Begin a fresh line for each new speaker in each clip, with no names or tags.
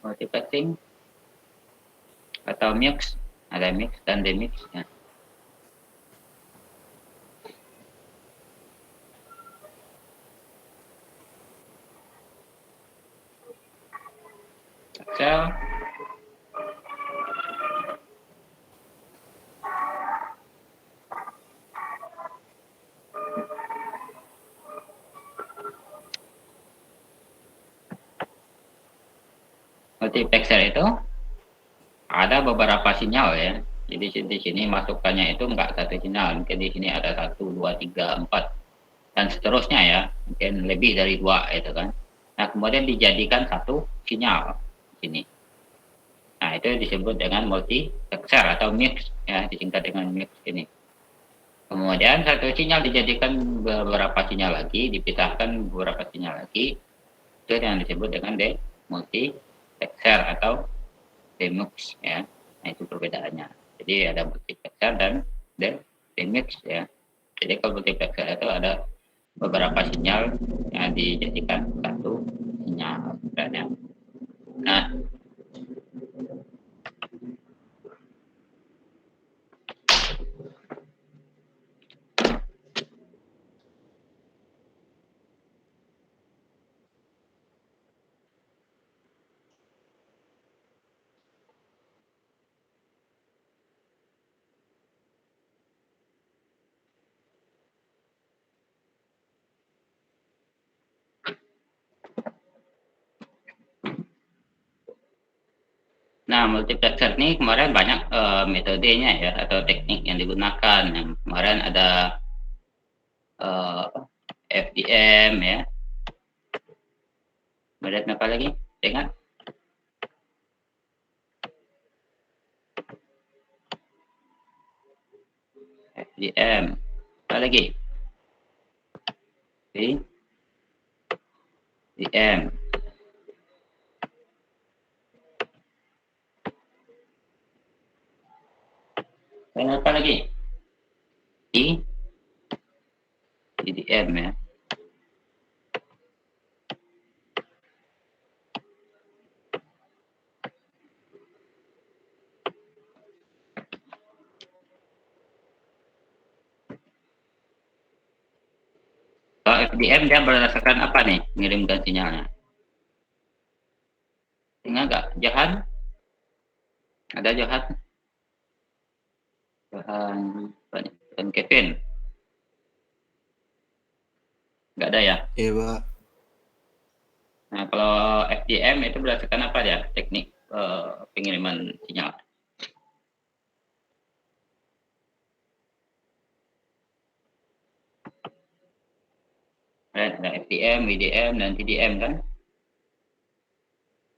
multiplexing atau mix, ada mix dan demix ya. Excel multiplexer itu ada beberapa sinyal ya. Jadi di sini masukannya itu enggak satu sinyal, mungkin di sini ada 1, 2, 3, 4 dan seterusnya ya, mungkin lebih dari 2 itu kan. Nah, kemudian dijadikan satu sinyal di sini. Nah, itu disebut dengan multiplexer atau mix ya, disingkat dengan mix ini. Kemudian satu sinyal dijadikan beberapa sinyal lagi, dipisahkan beberapa sinyal lagi. Itu yang disebut dengan demultiplexer atau demux ya. Nah, itu perbedaannya. Jadi ada multiplexer dan demix ya. Jadi kalau multiplexer itu ada beberapa sinyal yang dijadikan satu sinyal. Nah, multiplexer ini kemarin banyak metodenya ya atau teknik yang digunakan. Yang kemarin ada FDM ya. Kemudian apa lagi? Ingat? FDM. Apa lagi? FDM. Dan apa lagi? IDM ya. Kalau FDM dia berdasarkan apa nih mengirimkan sinyalnya? Ingat nggak? Johan? Ada Johan? Dan Kevin? Nggak ada ya?
Iya, Pak.
Nah, kalau FDM itu berdasarkan apa ya teknik pengiriman sinyal? Ada FDM, WDM, dan TDM kan?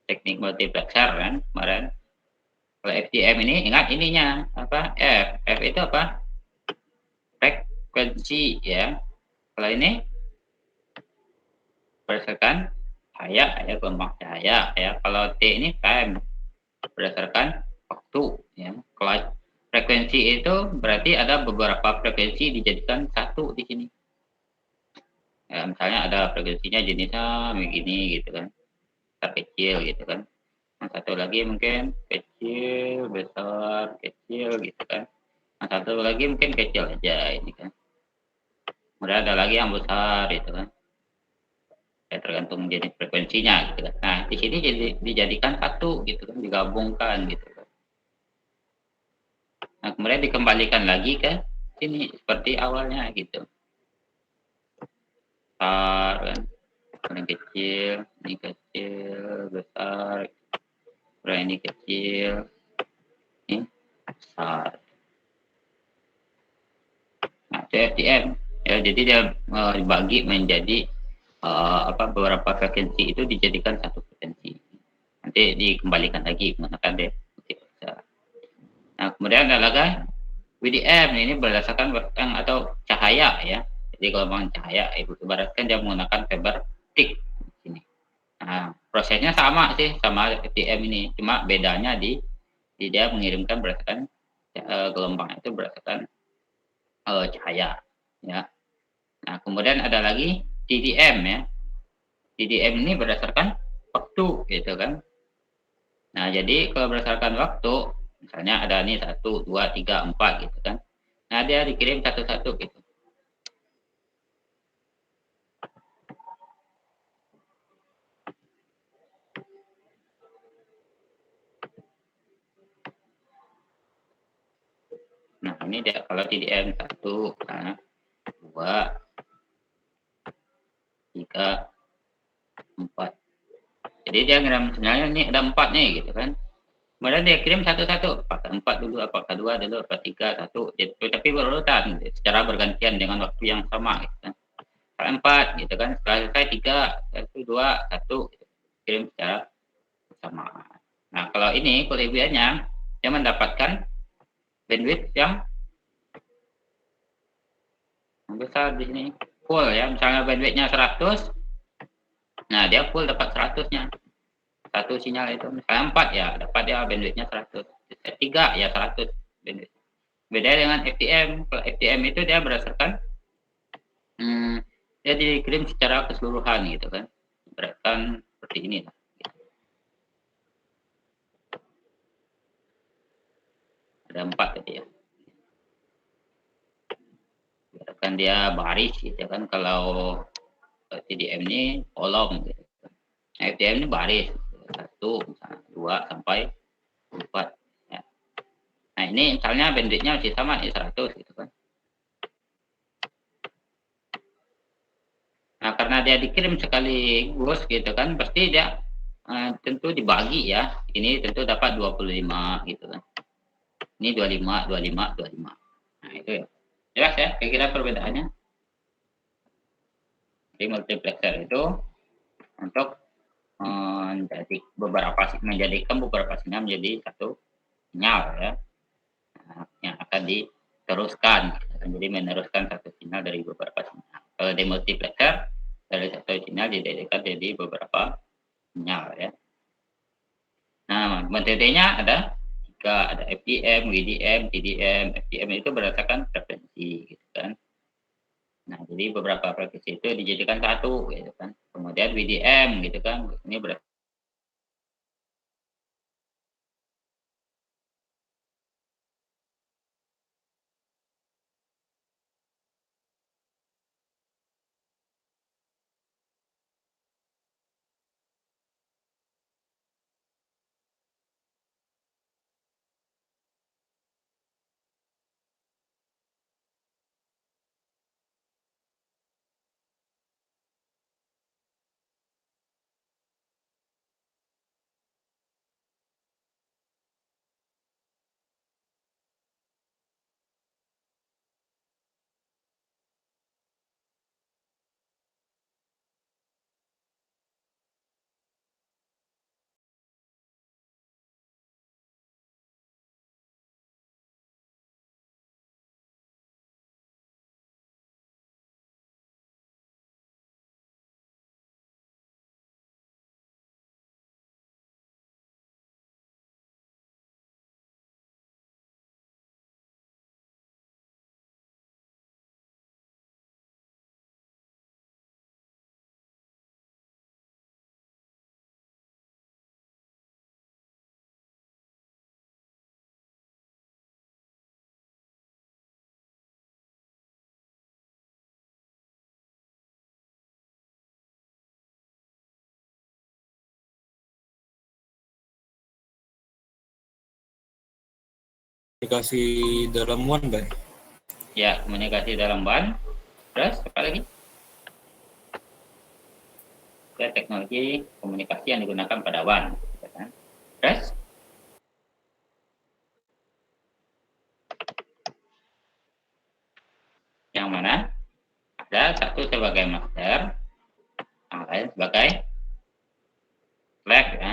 Teknik multiplexer kan kemarin. Kalau FDM ini ingat ininya apa? F itu apa? Frekuensi ya. Kalau ini berdasarkan cahaya ya, gelombang cahaya ya. Kalau T ini time berdasarkan waktu ya. Kalau frekuensi itu berarti ada beberapa frekuensi dijadikan satu di sini. Ya, misalnya ada frekuensinya jenisnya begini gitu kan, kecil gitu kan. Yang satu lagi mungkin kecil, besar, kecil gitu kan. Yang satu lagi mungkin kecil aja ini kan. Kemudian ada lagi yang besar gitu kan. Ya, tergantung jenis frekuensinya gitu kan. Nah, di sini dijadikan satu gitu kan, digabungkan gitu kan. Nah, kemudian dikembalikan lagi ke sini seperti awalnya gitu. Besar kan, ini kecil, besar, ini kecil, ini besar. Nah, itu FDM ya, jadi dia dibagi menjadi beberapa frekuensi itu dijadikan satu frekuensi. Nanti dikembalikan lagi menggunakan multiplexer. Nah, kemudian ada lagi WDM, ini berdasarkan atau cahaya ya. Jadi gelombang cahaya ibaratkan dia menggunakan fiber optik ini. Nah, prosesnya sama sih sama FDM ini, cuma bedanya di dia mengirimkan berdasarkan gelombang itu berdasarkan cahaya ya. Nah, kemudian ada lagi TDM ya. TDM ini berdasarkan waktu gitu kan. Nah, jadi kalau berdasarkan waktu, misalnya ada nih 1, 2, 3, 4 gitu kan. Nah, dia dikirim satu-satu gitu. Nah, ini dia kalau TDM 1, nah, 2, 3, 4. Jadi dia ngirim sinyalnya nih ada 4 nih gitu kan. Kemudian dia kirim satu-satu, apakah 4 dulu, apakah 2 dulu, apakah 3, 1, gitu. Tapi berurutan secara bergantian dengan waktu yang sama gitu kan. Setelah 4 gitu kan, setelah selesai 3, 1, 2, 1 gitu. Kirim secara bersamaan. Nah, kalau ini kelebihannya dia mendapatkan bandwidth yang besar di sini. Full ya, misalnya bandwidthnya 100, nah dia full dapat 100-nya. Satu sinyal itu misalnya 4 ya, dapat dia bandwidthnya 100. 3 ya 100 bandwidth. Beda dengan FTM. Kalau FTM itu dia berdasarkan dia dikirim secara keseluruhan gitu kan. Ibaratkan seperti ini lah. Ada 4 tadi ya. Ibaratkan dia baris gitu kan. Kalau TDM ini kolom gitu. Nah, FTM ini baris. 1, 2 sampai 4. Ya. Nah, ini misalnya bandwidthnya masih sama nih 100 gitu kan. Nah, karena dia dikirim sekaligus gitu kan, pasti dia tentu dibagi ya. Ini tentu dapat 25 gitu kan. Ini 25, 25, 25. Nah, itu ya. Jelas ya, kira-kira perbedaannya. Jadi multiplexer itu untuk menjadikan beberapa sinyal menjadi satu sinyal ya. Nah, yang akan diteruskan. Gitu kan. Jadi meneruskan satu sinyal dari beberapa sinyal. Kalau di multiplexer dari satu sinyal dijadikan jadi beberapa sinyal ya. Nah, metodenya ada tiga, ada FDM, WDM, TDM. FDM itu berdasarkan frekuensi, gitu kan. Nah, jadi beberapa frekuensi itu dijadikan satu, gitu kan. Kemudian WDM, gitu kan. Ini berdasarkan
komunikasi dalam WAN, Bay.
ya komunikasi dalam WAN. Terus apa lagi? Ya, teknologi komunikasi yang digunakan pada WAN. Gitu kan. Terus yang mana? Ada satu sebagai master, yang lain sebagai slave ya.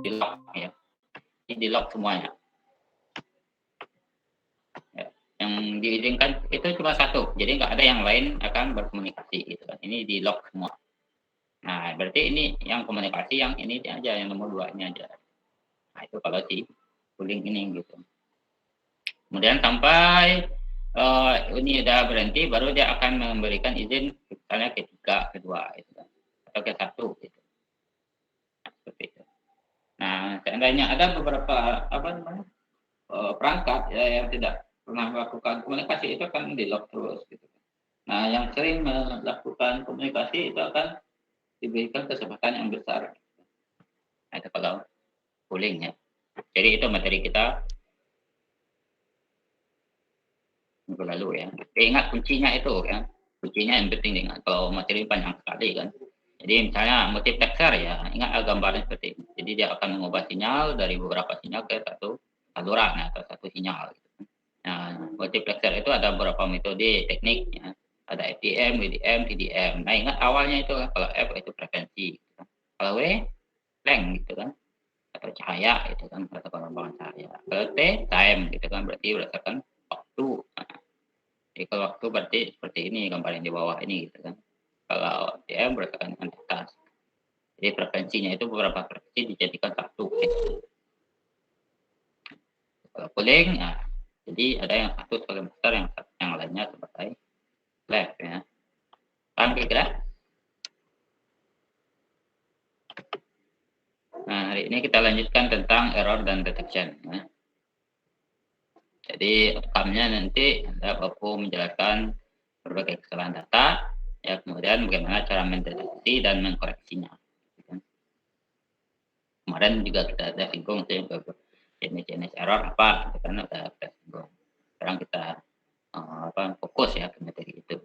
di lock ya. Ini di lock semuanya. Ya. Yang diizinkan itu cuma satu, jadi nggak ada yang lain akan berkomunikasi gitu kan. Ini di lock semua. Nah, berarti ini yang komunikasi yang ini aja, yang nomor 2 ini aja. Nah, itu kalau si pooling ini gitu. Kemudian sampai ini udah berhenti, baru dia akan memberikan izin misalnya ketiga, kedua, gitu kan. Atau ke satu, gitu. Nah, seperti itu. Nah, seandainya ada beberapa perangkat ya, yang tidak pernah melakukan komunikasi, itu akan di lock terus, gitu. Nah, yang sering melakukan komunikasi itu akan diberikan kesempatan yang besar. Nah, itu kalau pooling ya. Jadi itu materi kita minggu lalu ya. Ingat kuncinya itu ya. Kuncinya yang penting diingat. Kalau materi panjang sekali kan. Jadi misalnya multiplexer ya, ingat gambarnya seperti ini. Jadi dia akan mengubah sinyal dari beberapa sinyal ke satu saluran atau satu sinyal. Nah, multiplexer itu ada beberapa metode tekniknya. Ada FDM, WDM, TDM. Nah, ingat awalnya itu kalau F itu frekuensi. Gitu. Kalau W, length gitu kan. Atau cahaya itu kan, atau penerbangan cahaya. Kalau T, time gitu kan, berarti berdasarkan waktu. Nah, jadi kalau waktu berarti seperti ini gambar yang di bawah ini gitu kan. Kalau TM berdasarkan kuantitas. Jadi frekuensinya itu beberapa frekuensi dijadikan satu. Gitu. Kalau pooling, ya, jadi ada yang satu sebagai master, yang lainnya sebagai left ya. Paham kira-kira? Nah, hari ini kita lanjutkan tentang error dan detection. Ya. Jadi outcome-nya nanti Anda mampu menjelaskan berbagai kesalahan data, ya, kemudian bagaimana cara mendeteksi dan mengkoreksinya. Kemarin juga kita ada singgung jenis-jenis error apa, karena ada singgung. Sekarang kita fokus ya ke materi itu.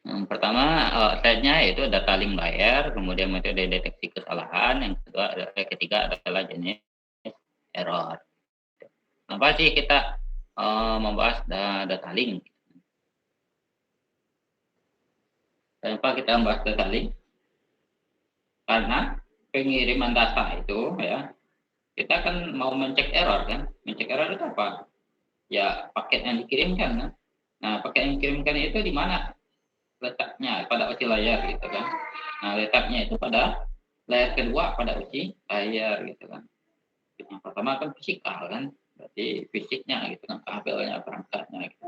Yang pertama slide-nya yaitu data link layer, kemudian metode deteksi kesalahan, yang ketiga adalah jenis error. Kenapa sih kita membahas data link? Kenapa kita membahas data link? Karena pengiriman data itu ya, kita kan mau mencek error kan. Mencek error itu apa? Ya paket yang dikirimkan kan. Nah, paket yang dikirimkan itu di mana letaknya? Pada uji layar gitu kan. Nah, letaknya itu pada layar kedua, pada uji layar gitu kan. Yang pertama kan fisikal kan, berarti fisiknya gitu kan, kabelnya, perangkatnya gitu.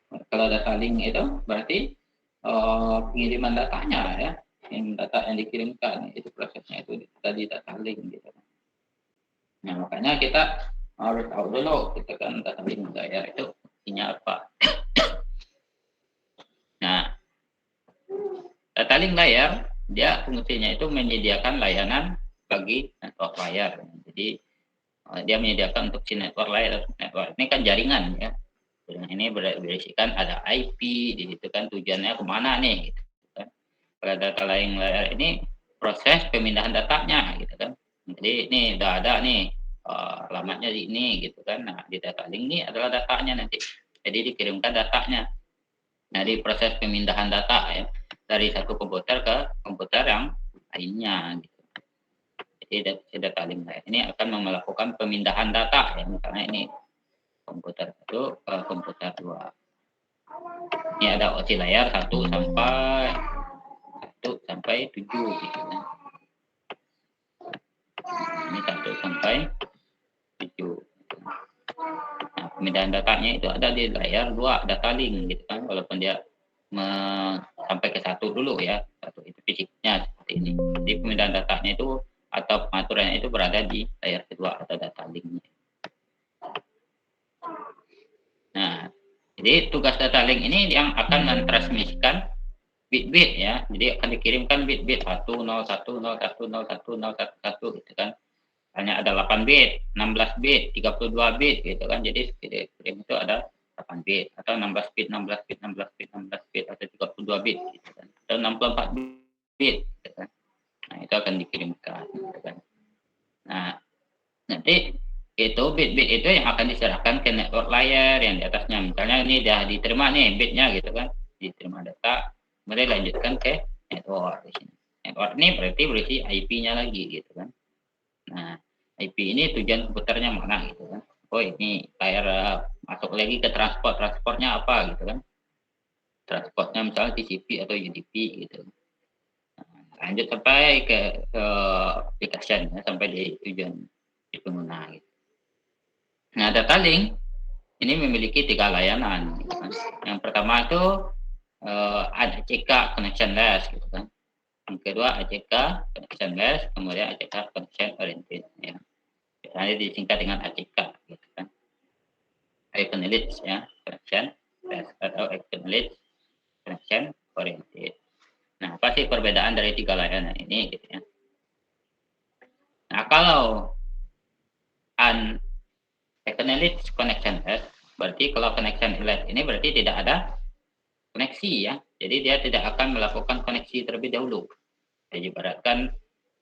Nah, kalau data link itu berarti pengiriman datanya ya, data yang dikirimkan itu prosesnya itu tadi data link gitu kan. Nah, makanya kita harus tahu dulu gitu kan, data link layar itu isinya apa. Nah, data link layar dia fungsinya itu menyediakan layanan bagi network layar. Jadi dia menyediakan untuk si network layar. Network ini kan jaringan ya. Jaringan ini berisikan ada IP, di situ kan tujuannya kemana nih gitu kan. Kalau data link layar ini proses pemindahan datanya gitu kan. Jadi ini udah ada nih alamatnya di ini gitu kan. Nah, di data link ini adalah datanya nanti. Jadi dikirimkan datanya. Nah, di proses pemindahan data ya, dari satu komputer ke komputer yang lainnya gitu. Jadi data link layar ini akan melakukan pemindahan data ya, misalnya ini komputer 1 ke komputer 2. Ini ada OC layar 1 sampai 7 gitu kan. Ini 1 sampai 7. Nah, pemindahan datanya itu ada di layar 2 data link gitu kan, walaupun dia sampai ke 1 dulu ya, 1 itu fisiknya seperti ini. Jadi pemindahan datanya itu atau pengaturannya itu berada di layar kedua atau data linknya. Nah, jadi tugas data link ini yang akan mentransmisikan bit-bit ya. Jadi akan dikirimkan bit-bit 1, 0, 1, 0, 1, 0, 1, 0, 1, 1 gitu kan. Hanya ada 8 bit, 16 bit, 32 bit gitu kan. Jadi kirim itu ada 8 bit atau 16 bit, 16 bit, 16 bit, 16 bit atau 32 bit gitu kan. Atau 64 bit gitu kan. Nah, itu akan dikirimkan gitu kan. Nah, nanti itu bit-bit itu yang akan diserahkan ke network layer yang di atasnya. Misalnya ini sudah diterima nih bitnya gitu kan, diterima data, kemudian lanjutkan ke network di sini. Network ini berarti berisi IP-nya lagi gitu kan. Nah, IP ini tujuan komputernya mana gitu kan. Oh ini layar masuk lagi ke transportnya apa gitu kan. Transportnya misalnya TCP atau UDP gitu. Lanjut sampai ke application ya, sampai di tujuan di pengguna gitu. Nah, data link ini memiliki 3 layanan gitu kan. Yang pertama itu ACK connectionless gitu kan. Yang kedua ACK connectionless, kemudian ACK connection oriented ya. Biasanya disingkat dengan ACK gitu kan. Acknowledge ya, connection atau acknowledge connection oriented. Nah, apa sih perbedaan dari 3 layanan ini gitu ya. Nah, kalau acknowledge connectionless, berarti kalau connectionless ini berarti tidak ada koneksi ya. Jadi dia tidak akan melakukan koneksi terlebih dahulu. Jadi ibaratkan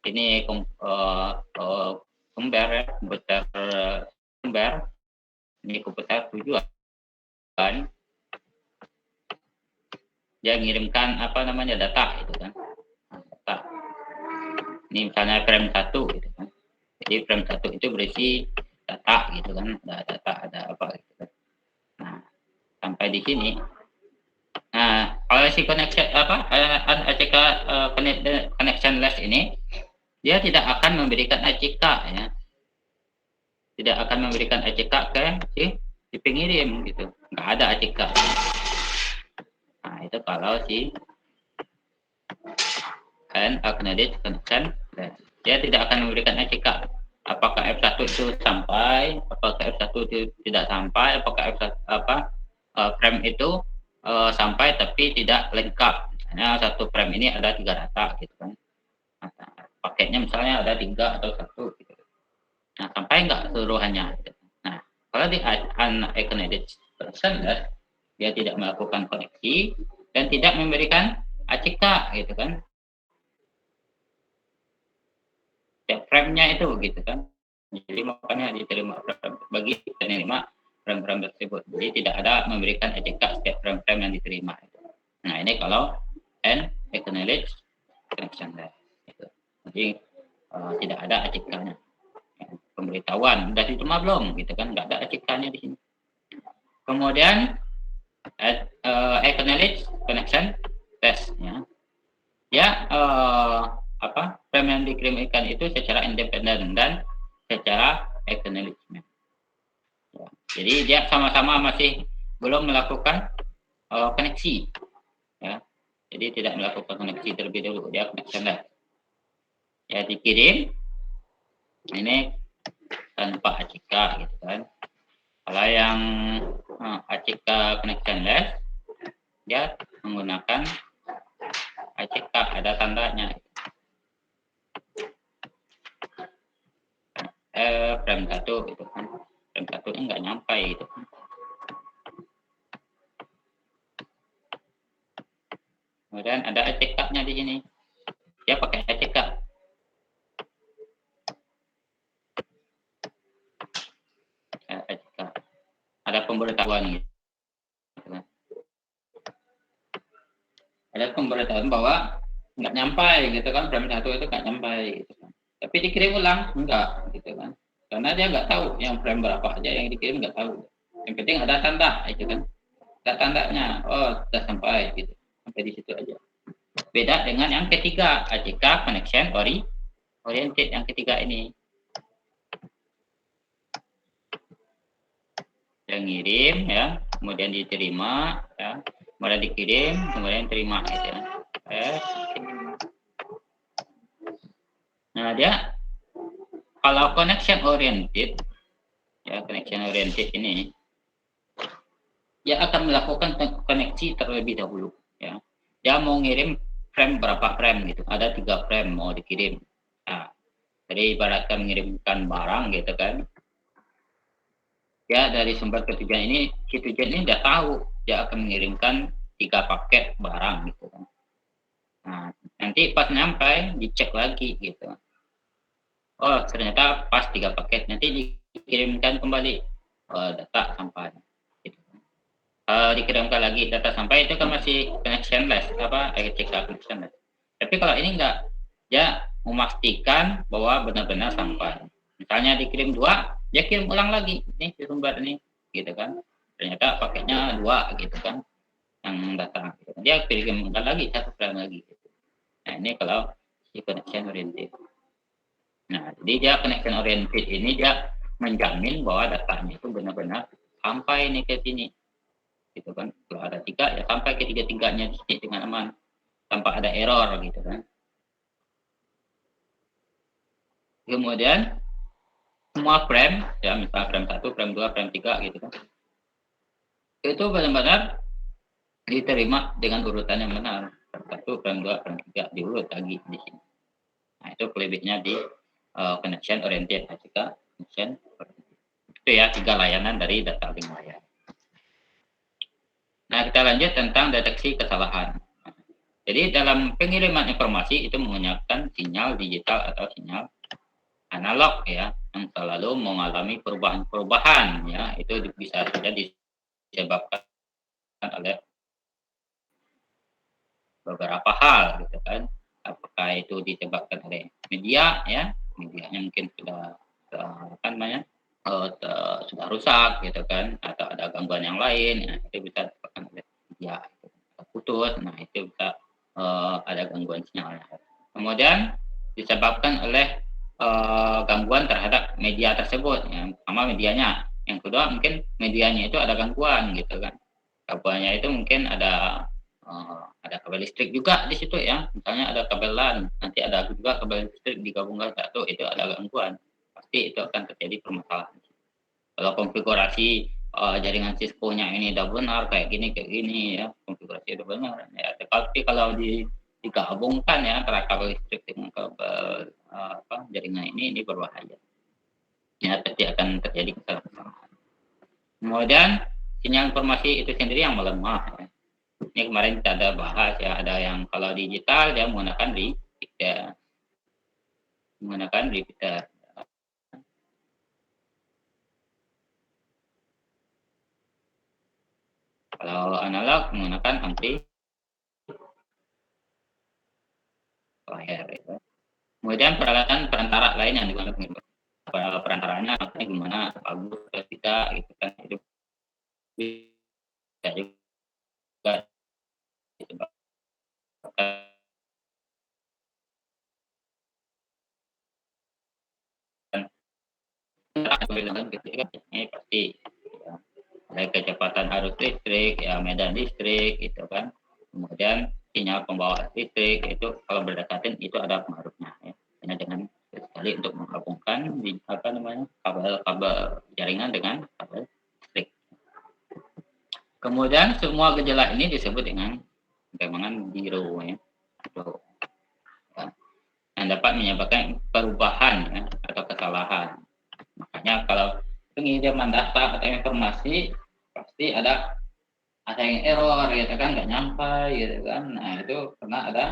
ini komputer ini komputer tujuan dia ngirimkan apa namanya data gitu kan. Data. Ini misalnya frame 1 gitu kan. Jadi frame 1 itu berisi data gitu kan, ada data, ada apa gitu kan. Nah, sampai di sini. Nah, kalau si connection ACK connectionless ini dia tidak akan memberikan ACK ya. Tidak akan memberikan ACK ke si pengirim gitu. Enggak ada ACK. Nah, itu kalau si acknowledge connectionless. Dia tidak akan memberikan ACK. Apakah F1 itu sampai, apakah F1 itu tidak sampai, apakah F1 frame itu sampai tapi tidak lengkap. Misalnya satu frame ini ada 3 data gitu kan. Nah, paketnya misalnya ada 3 atau 1 gitu. Nah, sampai enggak seluruhannya gitu. Nah, kalau di unacknowledged connectionless dia tidak melakukan koneksi dan tidak memberikan ACK gitu kan. Ya, frame-nya itu gitu kan. Jadi makanya diterima bagi penerima frame-frame tersebut. Jadi tidak ada memberikan ACK setiap frame-frame yang diterima. Nah, ini kalau acknowledge connectionless. Gitu. Jadi tidak ada ACK-nya. Ya, pemberitahuan sudah diterima belum gitu kan, nggak ada ACK-nya di sini. Kemudian acknowledge connection test ya. Ya frame yang dikirimkan itu secara independen dan secara acknowledgement. Ya, jadi dia sama-sama masih belum melakukan koneksi, ya. Jadi tidak melakukan koneksi terlebih dahulu, dia connectionless. Ya dikirim, ini tanpa ACK gitu kan. Kalau yang ACK connectionless, dia menggunakan ACK ada tandanya. Frame 1 gitu kan. Frame 1 ini nggak nyampe gitu kan. Kemudian ada ACK-nya di sini. Dia pakai ACK. ACK. Ada pemberitahuan gitu. Ada pemberitahuan bahwa nggak nyampe gitu kan, frame 1 itu nggak nyampe gitu kan. Tapi dikirim ulang enggak gitu kan. Karena dia nggak tahu yang frame berapa aja yang dikirim, nggak tahu. Yang penting ada tanda itu kan. Ada tandanya, oh sudah sampai gitu. Sampai di situ aja. Beda dengan yang ketiga, ACK connection oriented yang ketiga ini. Yang ngirim ya, kemudian diterima ya, kemudian dikirim, kemudian terima gitu ya. Nah, dia kalau connection oriented ya, connection oriented ini dia akan melakukan koneksi terlebih dahulu ya. Dia mau ngirim frame berapa frame gitu, ada 3 frame mau dikirim. Nah, jadi ibaratkan mengirimkan barang gitu kan. Ya dari sumber ke tujuan ini, si tujuan ini udah tahu dia akan mengirimkan 3 paket barang gitu kan. Nah, nanti pas nyampe dicek lagi gitu. Oh ternyata pas 3 paket, nanti dikirimkan kembali data sampai. Gitu. Dikirimkan lagi data sampai itu kan masih connectionless, ACK connectionless. Tapi kalau ini enggak, dia memastikan bahwa benar-benar sampai. Misalnya dikirim 2, dia kirim ulang lagi, nih di sumber ini, gitu kan. Ternyata paketnya 2 gitu kan, yang datang. Gitu. Dia kirimkan lagi, 1 frame lagi. Gitu. Nah ini kalau si connection oriented. Nah jadi dia connection oriented ini dia menjamin bahwa datanya itu benar-benar sampai nih ke sini. Gitu kan. Kalau ada 3 ya sampai ke 3-3-nya di sini dengan aman, tanpa ada error gitu kan. Kemudian semua frame, ya misalnya frame 1, frame 2, frame 3 gitu kan. Itu benar-benar diterima dengan urutan yang benar. Frame 1, frame 2, frame 3 diurut lagi di sini. Nah, itu kelebihannya di connection oriented jika connection itu ya 3 layanan dari data link layer. Nah, kita lanjut tentang deteksi kesalahan. Jadi dalam pengiriman informasi itu menggunakan sinyal digital atau sinyal analog ya, yang selalu mengalami perubahan-perubahan ya, itu bisa saja disebabkan oleh beberapa hal gitu kan. Apakah itu disebabkan oleh media ya, medianya mungkin sudah apa namanya sudah rusak gitu kan, atau ada gangguan yang lain ya, itu bisa disebabkan oleh media putus, nah itu bisa ada gangguan sinyal. Kemudian disebabkan oleh gangguan terhadap media tersebut, yang pertama medianya, yang kedua mungkin medianya itu ada gangguan gitu kan. Gangguannya itu mungkin ada kabel listrik juga di situ ya, misalnya ada kabel LAN, nanti ada juga kabel listrik digabungkan satu, itu ada gangguan, pasti itu akan terjadi permasalahan. Kalau konfigurasi jaringan Cisco-nya ini udah benar kayak gini ya, konfigurasi udah benar ya, tapi kalau digabungkan ya antara kabel listrik dengan kabel jaringan ini berbahaya. Ya, pasti akan terjadi kesalahan. Kemudian sinyal informasi itu sendiri yang melemah. Ya. Ini kemarin kita ada bahas ya, ada yang kalau digital dia menggunakan repeater. Kalau analog menggunakan amplifier. Ya. Kemudian peralatan perantara lain yang digunakan perantaranya gimana, bagus atau tidak gitu kan, itu bisa juga disebabkan ini pasti ya, ada kecepatan arus listrik ya, medan listrik gitu kan, kemudian sinyal pembawa listrik itu kalau berdekatan itu ada pengaruhnya ya, hanya dengan sekali untuk menggabungkan di kabel jaringan dengan kabel listrik. Kemudian semua gejala ini disebut dengan perkembangan biru ya, yang dapat menyebabkan perubahan ya, atau kesalahan. Makanya kalau pengiriman data atau informasi pasti ada yang error gitu kan, nggak nyampe gitu kan. Nah itu karena ada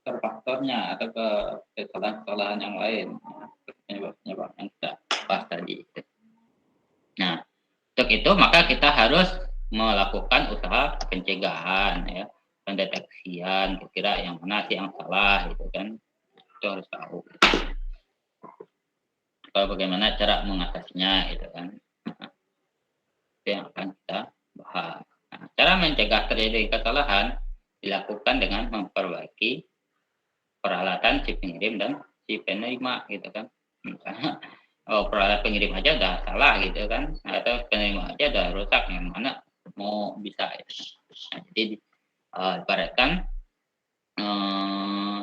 faktornya atau kesalahan yang lain, penyebab yang kita bahas tadi. Nah untuk itu maka kita harus melakukan usaha pencegahan ya, pendeteksian kira-kira yang mana sih yang salah gitu kan, itu harus tahu. Bagaimana cara mengatasinya gitu kan, itu yang akan kita bahas. Nah, cara mencegah terjadi kesalahan dilakukan dengan memperbaiki peralatan si pengirim dan si penerima gitu kan. Misalnya peralatan pengirim aja udah salah gitu kan, atau penerima aja udah rusak, yang mana mau bisa ya. Nah, jadi ibaratkan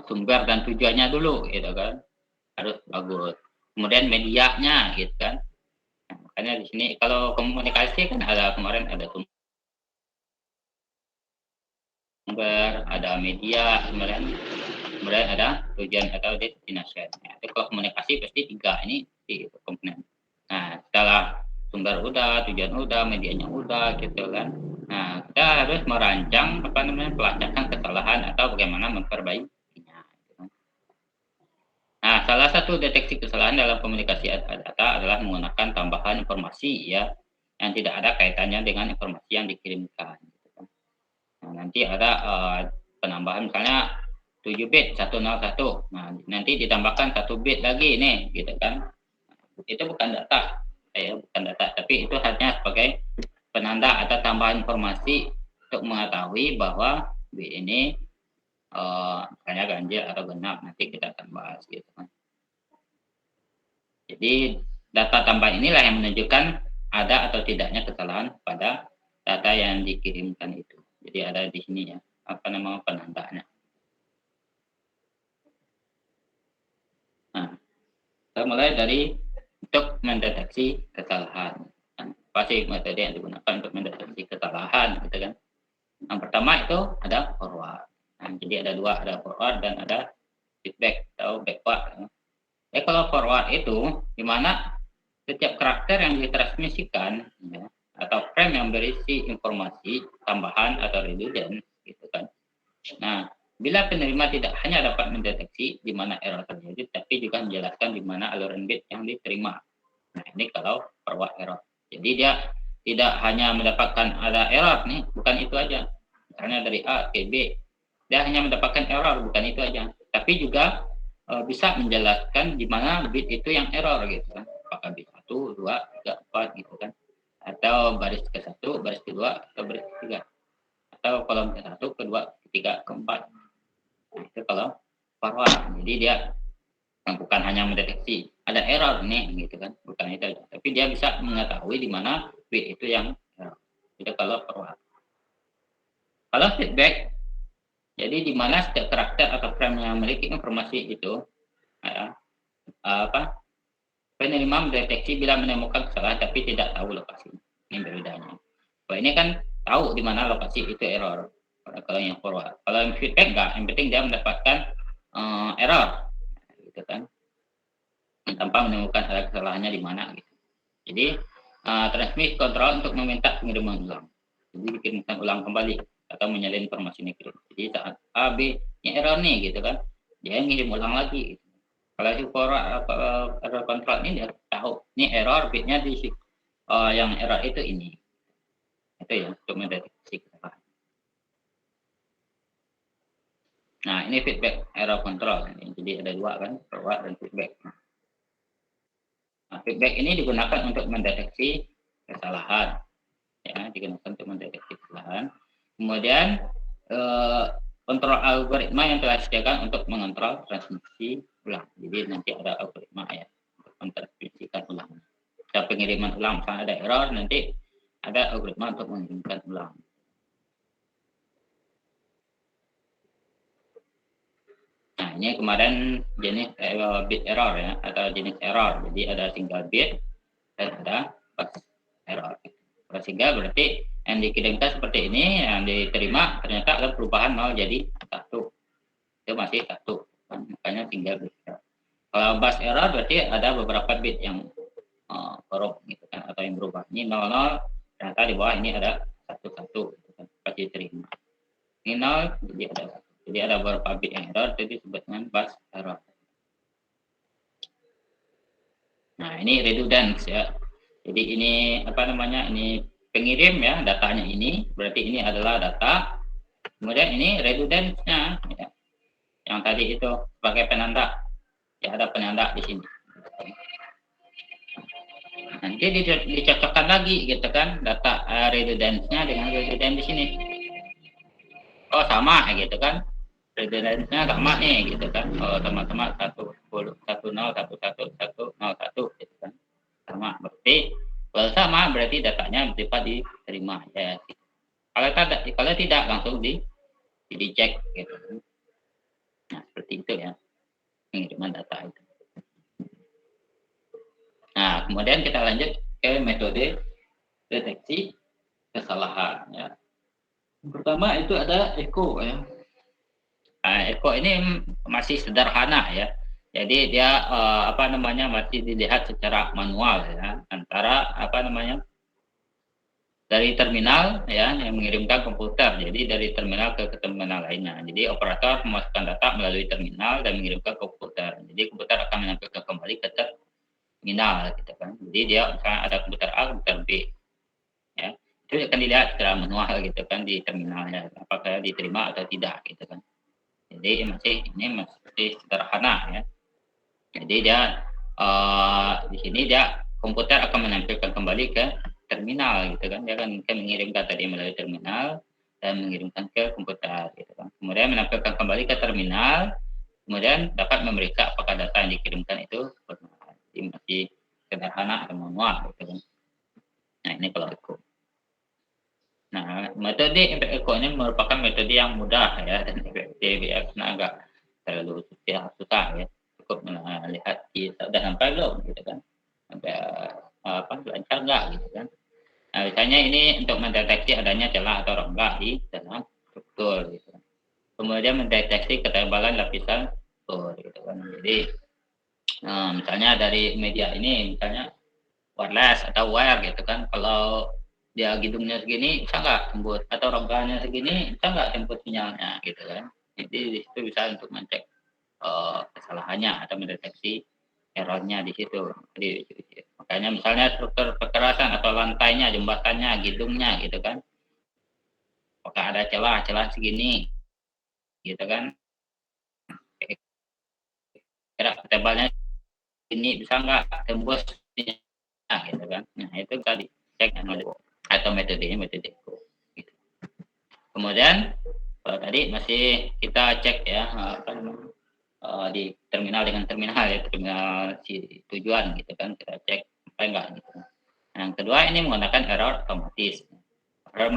sumber dan tujuannya dulu gitu kan harus bagus, kemudian medianya gitu kan. Nah, makanya di sini kalau komunikasi kan ada kemarin ada sumber, ada media, kemudian ada tujuan atau destination. Nah, itu kalau komunikasi pasti 3 ini di komponen. Nah setelah sumber udah, tujuan udah, medianya udah gitu kan. Nah kita harus merancang pelacakan kesalahan atau bagaimana memperbaikinya. Nah, salah satu deteksi kesalahan dalam komunikasi data adalah menggunakan tambahan informasi ya, yang tidak ada kaitannya dengan informasi yang dikirimkan. Nah, nanti ada penambahan misalnya 7 bit 101. Nah, nanti ditambahkan 1 bit lagi nih, gitu kan. Itu bukan data, bukan data, tapi itu hanya sebagai penanda atau tambahan informasi untuk mengetahui bahwa bit ini misalnya ganjil atau genap. Nanti kita akan bahas, gitu kan. Jadi data tambahan inilah yang menunjukkan ada atau tidaknya kesalahan pada data yang dikirimkan itu. Jadi ada di sini ya, apa nama penandanya. Nah, kita mulai dari untuk mendeteksi kesalahan. Apa sih metode yang digunakan untuk mendeteksi kesalahan, gitu kan? Yang pertama itu ada forward. Nah, jadi ada dua, ada forward dan ada feedback atau backward. Kalau forward itu di mana setiap karakter yang ditransmisikan ya, atau frame yang berisi informasi tambahan atau redundant, gitu kan. Nah, bila penerima tidak hanya dapat mendeteksi di mana error terjadi, tapi juga menjelaskan di mana aluran bit yang diterima. Nah, ini kalau forward error. Jadi dia tidak hanya mendapatkan ada error nih, bukan itu aja. Misalnya dari A ke B, dia hanya mendapatkan error, bukan itu aja. Tapi juga bisa menjelaskan di mana bit itu yang error, gitu kan. Apakah bit 1, 2, 3, 4, gitu kan. Atau baris ke-1, baris kedua, atau baris ketiga. Atau kolom ke-1, kedua, ketiga, keempat. Nah, itu kalau forward. Jadi dia bukan hanya mendeteksi ada error nih, gitu kan. Bukan itu aja. Tapi dia bisa mengetahui di mana bit itu yang error. Itu kalau forward. Kalau feedback, jadi di mana setiap karakter atau frame yang memiliki informasi itu ya, penerima mendeteksi bila menemukan kesalahan tapi tidak tahu lokasi. Ini bedanya. Kalau ini kan tahu di mana lokasi itu error. Kalau yang forward, kalau yang feedback enggak, yang penting dia mendapatkan error, gitu kan, tanpa menemukan ada kesalahannya di mana, gitu. Jadi transmit kontrol untuk meminta pengiriman ulang. Jadi dikirimkan ulang kembali atau menyalin informasi kirim. Jadi saat A, B, ini error nih, gitu kan, dia ngirim ulang lagi. Gitu. Kalau si error control ini dia tahu, ini error bitnya di yang error itu ini. Itu ya untuk mendeteksi kesalahan. Nah, ini feedback error control. Jadi ada dua kan, forward dan feedback. Nah, feedback ini digunakan untuk mendeteksi kesalahan. Ya, digunakan untuk mendeteksi kesalahan. Kemudian kontrol algoritma yang telah disediakan untuk mengontrol transmisi ulang. Jadi nanti ada algoritma ya untuk mentransmisikan ulang. Jika pengiriman ulang misalnya ada error, nanti ada algoritma untuk mengirimkan ulang. Nah, ini kemarin jenis bit error ya, atau jenis error. Jadi ada single bit dan ada bus error. Kalau single berarti yang dikirimkan seperti ini, yang diterima ternyata ada perubahan 0 jadi 1. Itu masih 1. Makanya single bit. Kalau bus error berarti ada beberapa bit yang korup gitu kan, atau yang berubah. Ini 00, ternyata di bawah ini ada 11 gitu kan, pasti diterima. Ini 0 jadi ada 1. Jadi ada beberapa bit yang error, jadi disebut dengan bus error. Nah, ini redundance ya. Jadi ini apa namanya? Ini pengirim ya, datanya ini, berarti ini adalah data. Kemudian ini redundance-nya ya. Yang tadi itu sebagai penanda. Ya, ada penanda di sini. Nanti dicocokkan lagi gitu kan, data redundance-nya dengan redundance di sini. Oh, sama gitu kan. Redundance-nya sama nih gitu kan. Oh, sama-sama 10 10 11 11 101 gitu kan. Sama. Berarti kalau sama berarti datanya dapat diterima ya. Kalau tidak langsung dicek gitu. Nah, seperti itu ya. Pengiriman data itu. Nah, kemudian kita lanjut ke metode deteksi kesalahan ya. Yang pertama itu ada echo ya. Nah, echo ini masih sederhana ya. Jadi dia masih dilihat secara manual ya, antara dari terminal ya yang mengirimkan komputer. Jadi dari terminal ke terminal lainnya. Jadi operator memasukkan data melalui terminal dan mengirimkan ke komputer. Jadi komputer akan menyampaikan kembali ke terminal gitu kan. Jadi dia misalnya ada komputer A, komputer B. Ya. Itu akan dilihat secara manual gitu kan di terminalnya, apakah diterima atau tidak gitu kan. Jadi Jadi ini masih sederhana ya. Jadi dia di sini dia komputer akan menampilkan kembali ke terminal gitu kan. Dia akan mengirimkan tadi melalui terminal dan mengirimkan ke komputer gitu kan. Kemudian menampilkan kembali ke terminal, kemudian dapat memeriksa apakah data yang dikirimkan itu benar. Jadi masih sederhana atau manual gitu kan. Nah, ini kalau Echo. Nah, metode Echo ini merupakan metode yang mudah ya dan efektif ya, karena agak terlalu susah ya. Cukup melihat kita sudah sampai belum gitu kan. Ada lancar enggak gitu kan. Nah, misalnya ini untuk mendeteksi adanya celah atau rongga di dalam struktur gitu kan. Kemudian mendeteksi ketebalan lapisan struktur gitu kan. Jadi misalnya dari media ini misalnya wireless atau wire gitu kan, kalau dia gedungnya segini bisa nggak tembus, atau rongganya segini bisa nggak tembus sinyalnya gitu kan. Jadi di situ bisa untuk mencek kesalahannya atau mendeteksi errornya di situ. Jadi, makanya misalnya struktur kekerasan atau lantainya, jembatannya, gedungnya gitu kan, apakah ada celah segini gitu kan, kira tebalnya ini bisa nggak tembus gitu kan. Nah itu bisa dicek atau metodenya metode Echo gitu. Kemudian kalau tadi masih kita cek ya di terminal dengan terminal ya, terminal si tujuan gitu kan, kita cek apa enggak gitu. Yang kedua ini menggunakan error otomatis. Error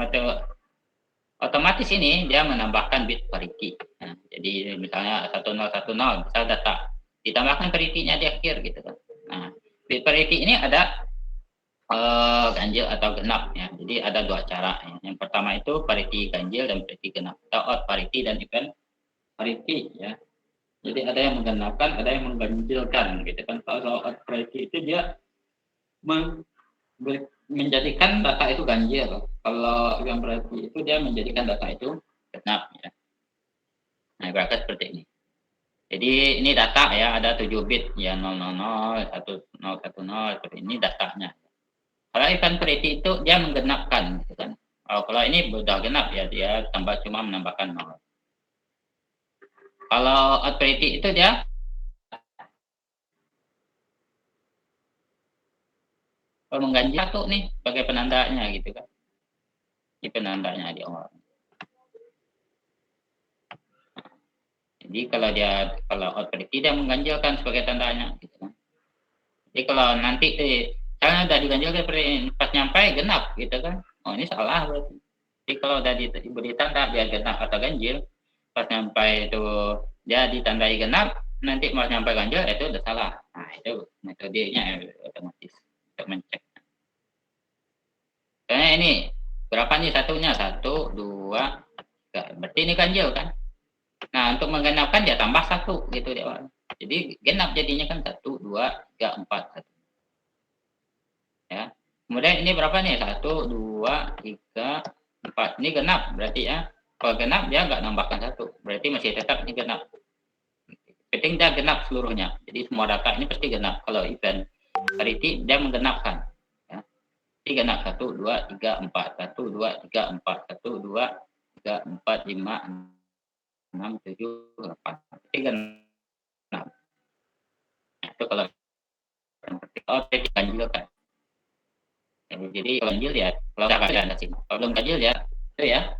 otomatis ini dia menambahkan bit parity. Nah, jadi misalnya 1010 misal data ditambahkan parity-nya di akhir gitu kan. Nah, bit parity ini ada ganjil atau genap ya. Jadi ada dua cara ya. Yang pertama itu parity ganjil dan parity genap, atau odd parity dan even parity ya. Jadi ada yang menggenapkan, ada yang mengganjilkan gitu kan. Kalau odd parity itu dia menjadikan data itu ganjil. Kalau yang parity itu dia menjadikan data itu genap ya. Nah, ibaratnya seperti ini. Jadi ini data ya, ada 7 bit ya, 000, 1010 seperti ini datanya. Kalau event parity itu dia menggenapkan gitu kan. Kalau ini sudah genap ya, dia tambah cuma menambahkan 0. Kalau odd parity itu dia mengganjil satu nih sebagai penandanya gitu kan. Ini penandanya di awal. Jadi kalau odd parity dia mengganjilkan sebagai tandanya gitu kan. Jadi kalau nanti misalnya udah diganjilkan pas nyampe genap gitu kan. Oh ini salah berarti. Jadi kalau udah diberi tanda dia genap atau ganjil, pas nyampe itu dia ditandai genap, nanti pas nyampe ganjil itu udah salah. Nah itu metodenya otomatis untuk mencek. Karena ini berapa nih satunya? 1, 2, 3. Berarti ini ganjil kan? Nah untuk menggenapkan dia tambah 1 gitu di awal. Jadi genap jadinya kan 1, 2, 3, 4, 1. Ya. Kemudian ini berapa nih? 1, 2, 3, 4. Ini genap berarti ya. Kalau genap dia nggak nambahkan 1. Berarti masih tetap ini genap. Penting dia genap seluruhnya. Jadi semua data ini pasti genap. Kalau event parity dia menggenapkan. Ya. Jadi genap 1, 2, 3, 4. 1, 2, 3, 4. 1, 2, 3, 4, 5, 6, 7, 8. Jadi genap. Nah, itu kalau ganjil kan. Jadi kalau ganjil ya, kalau nggak ada sih. Kalau belum ganjil ya, itu ya.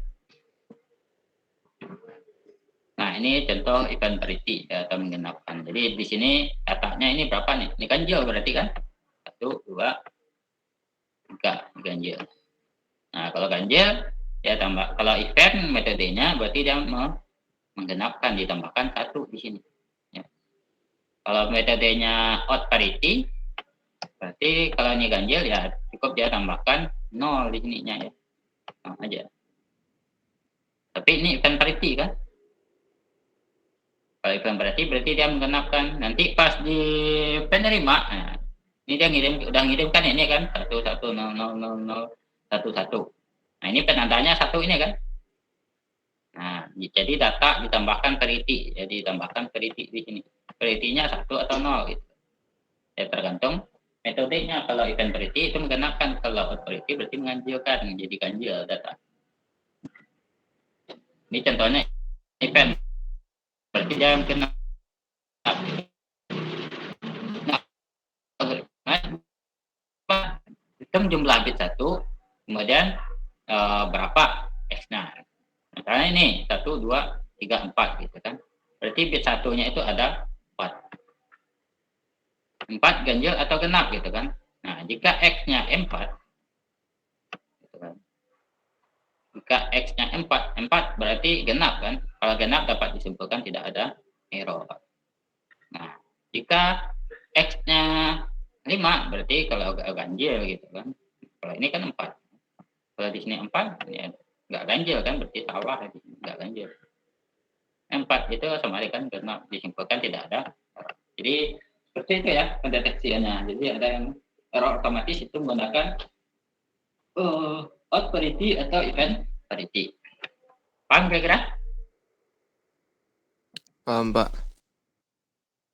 Nah ini contoh event parity atau menggenapkan. Jadi di sini datanya ini berapa nih? Ini ganjil berarti kan? 1, 2, 3 ganjil. Nah kalau ganjil ya tambah. Kalau event metodenya berarti dia menggenapkan, ditambahkan 1 di sini. Ya. Kalau metodenya odd parity berarti kalau ini ganjil ya cukup dia tambahkan 0 di sininya ya. Nah, aja. Tapi ini event parity kan? Kalau event berarti dia menggenapkan. Nanti pas di penerima, nah, ini dia udah ngirimkan ini kan 11000011. Nah ini penandanya 1 ini kan. Nah jadi data ditambahkan parity, jadi ditambahkan parity di sini. Parity-nya 1 atau 0 gitu. Ya tergantung metodenya. Kalau event parity itu menggenapkan, kalau odd parity berarti mengganjilkan, jadi ganjil data. Ini contohnya event berarti dia kena hitung jumlah bit 1, kemudian berapa X-nya. Misalnya ini 1, 2, 3, 4 gitu kan. Berarti bit 1-nya itu ada 4. 4 ganjil atau genap gitu kan. Nah, jika X-nya 4 gitu kan. Jika X-nya 4 berarti genap kan. Kalau genap dapat disimpulkan tidak ada error. Nah, jika X-nya 5 berarti kalau ganjil gitu kan. Kalau ini kan 4. Kalau di sini 4 ya enggak ganjil kan, berarti salah di sini enggak ganjil. 4 itu sama kan karena disimpulkan tidak ada error. Jadi seperti itu ya pendeteksiannya. Jadi ada yang error otomatis itu menggunakan out parity atau event parity. Paham kira-kira?
Paham, Pak.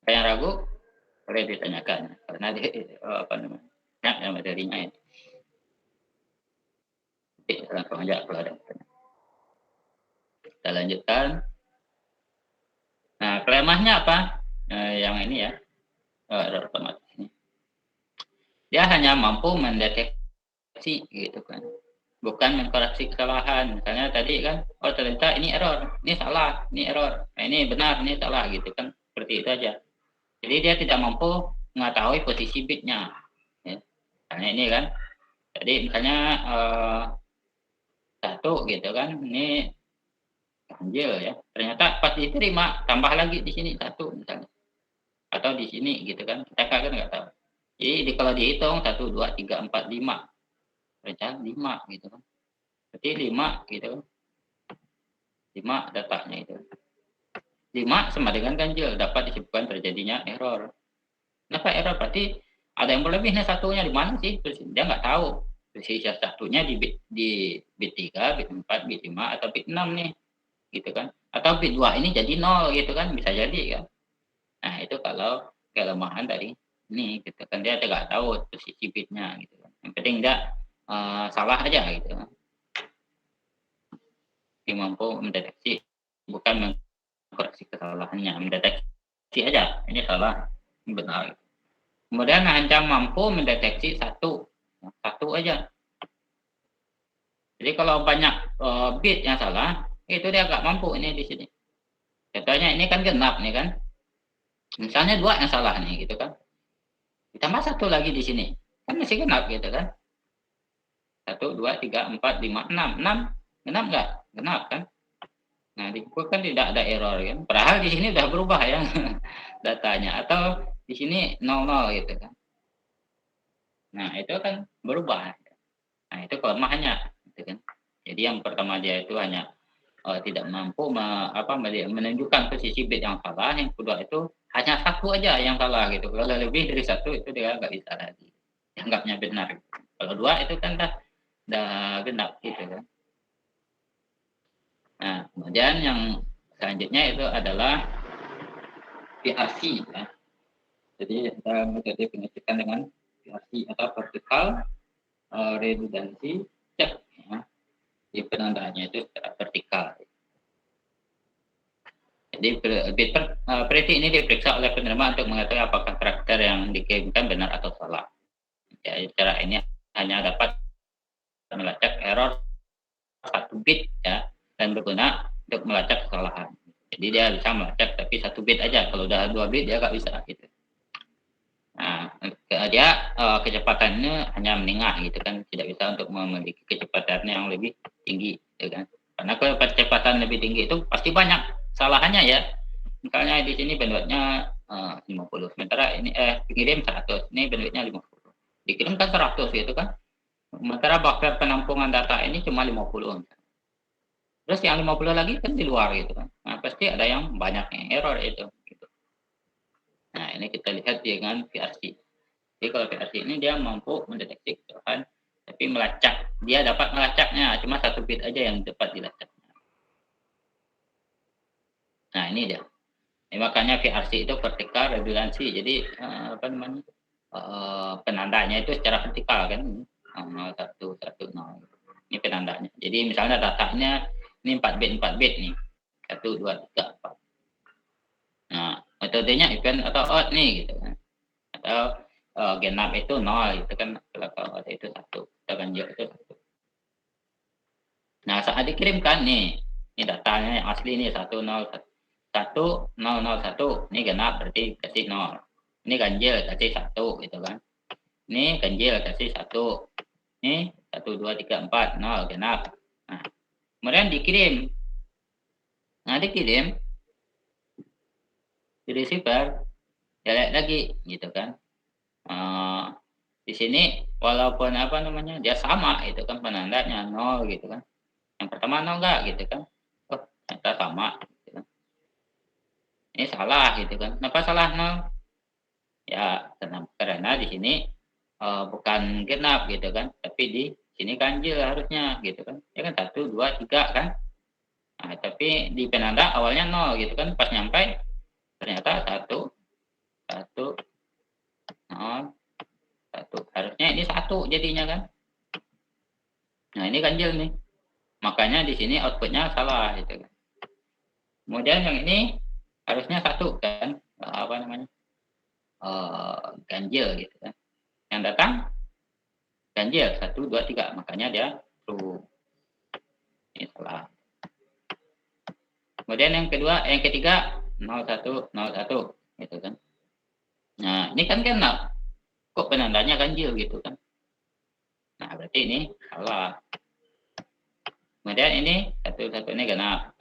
Ada yang ragu? Boleh ditanyakan. Karena apa namanya? Ya, materinya itu. Oke, langsung aja kalau ada pertanyaan. Kita lanjutkan. Nah, kelemahnya apa? Yang ini ya, error otomatis ini. Dia hanya mampu mendeteksi gitu kan, bukan mengkoreksi kesalahan. Misalnya tadi kan, oh ternyata ini error, ini salah, ini error, nah, ini benar, ini salah gitu kan, seperti itu aja. Jadi dia tidak mampu mengetahui posisi bitnya. Ya. Misalnya ini kan, jadi misalnya 1 gitu kan, ini ganjil ya. Ternyata pas diterima tambah lagi di sini 1 misalnya, atau di sini gitu kan, kita kan nggak tahu. Jadi kalau dihitung 1, 2, 3, 4, 5, ternyata 5 gitu kan. Berarti 5 gitu kan. 5 datanya itu. 5 sama dengan ganjil, dapat disebutkan terjadinya error. Kenapa error? Berarti ada yang berlebih nih 1-nya di mana sih? Terus dia nggak tahu. Posisi 1-nya di bit 3, bit 4, bit 5 atau bit 6 nih. Gitu kan. Atau bit 2 ini jadi 0 gitu kan, bisa jadi kan. Nah, itu kalau kelemahan dari ini gitu kan, dia tidak tahu posisi bitnya gitu kan. Yang penting dia salah aja gitu kan. Dia mampu mendeteksi, bukan mengkoreksi kesalahannya, mendeteksi aja ini salah, ini benar. Kemudian hanya mampu mendeteksi satu aja. Jadi kalau banyak bit yang salah, itu dia nggak mampu ini di sini. Contohnya ini kan genap nih kan. Misalnya 2 yang salah nih gitu kan. Ditambah 1 lagi di sini. Kan masih genap gitu kan. 1, 2, 3, 4, 5, 6. 6 genap nggak? Genap kan. Nah, di Google kan tidak ada error kan. Padahal di sini udah berubah ya datanya, atau di sini 00 gitu kan. Nah, itu kan berubah. Nah, itu kelemahannya gitu kan. Jadi yang pertama dia itu hanya tidak mampu menunjukkan posisi bit yang salah. Yang kedua itu hanya 1 aja yang salah gitu. Kalau lebih dari 1 itu dia nggak bisa lagi. Dianggapnya benar. Kalau 2 itu kan dah genap gitu kan. Nah, kemudian yang selanjutnya itu adalah PRC ya. Jadi kita metode pengecekan dengan PRC atau vertical redundancy check ya. Di penandaannya itu secara vertikal. Jadi bit parity ini diperiksa oleh penerima untuk mengetahui apakah karakter yang dikirimkan benar atau salah. Ya, cara ini hanya dapat melacak error 1 bit ya, dan berguna untuk melacak kesalahan. Jadi dia bisa melacak tapi 1 bit aja. Kalau udah 2 bit dia nggak bisa gitu. Nah, dia kecepatannya hanya menengah gitu kan, tidak bisa untuk memiliki kecepatan yang lebih tinggi gitu kan. Karena kalau kecepatan lebih tinggi itu pasti banyak kesalahannya ya. Misalnya di sini bandwidthnya 50, sementara ini pengirim 100, ini bandwidthnya 50. Dikirimkan 100 gitu kan. Sementara buffer penampungan data ini cuma 50. Terus yang 50 lagi kan di luar gitu kan. Nah, pasti ada yang banyaknya error itu gitu. Nah, ini kita lihat dengan PRC. Jadi kalau PRC ini dia mampu mendeteksi kesalahan, tapi melacak. Dia dapat melacaknya, cuma 1 bit aja yang dapat dilacak. Nah, ini dia. Ini makanya PRC itu vertical redundancy. Jadi penandanya itu secara vertikal kan. 0, 1, 1, 0. Ini penandanya. Jadi misalnya datanya ini 4 bit nih. 1, 2, 3, 4. Nah, metodenya even atau odd nih gitu kan. Atau genap itu 0 gitu kan, kalau odd itu 1, atau ganjil itu 1. Nah, saat dikirimkan nih, ini datanya yang asli nih 101, ini genap berarti kasih 0. Ini ganjil kasih 1 gitu kan. Ini ganjil kasih 1. Ini 1 2 3 4 0 genap. Nah, kemudian dikirim. Nah, dikirim di receiver, ya lihat lagi gitu kan. Di sini walaupun apa namanya dia sama itu kan penandanya 0 gitu kan. Yang pertama 0 enggak gitu kan. Oh, ternyata sama gitu kan. Ini salah gitu kan. Kenapa salah 0? Ya karena di sini bukan genap gitu kan, tapi di sini ganjil harusnya gitu kan. Ya kan 1 2 3 kan. Nah, tapi di penanda awalnya 0 gitu kan, pas nyampe ternyata 1 1 0 1. Harusnya ini 1 jadinya kan. Nah, ini ganjil nih. Makanya di sini outputnya salah gitu kan. Kemudian yang ini harusnya 1 kan, apa namanya? Ganjil gitu kan. Yang datang ganjil 1 2 3, makanya dia true. Ini salah. Kemudian yang ketiga 01 01 gitu kan. Nah, ini kan genap. Kok penandanya ganjil gitu kan. Nah, berarti ini salah. Kemudian ini 1 ini genap.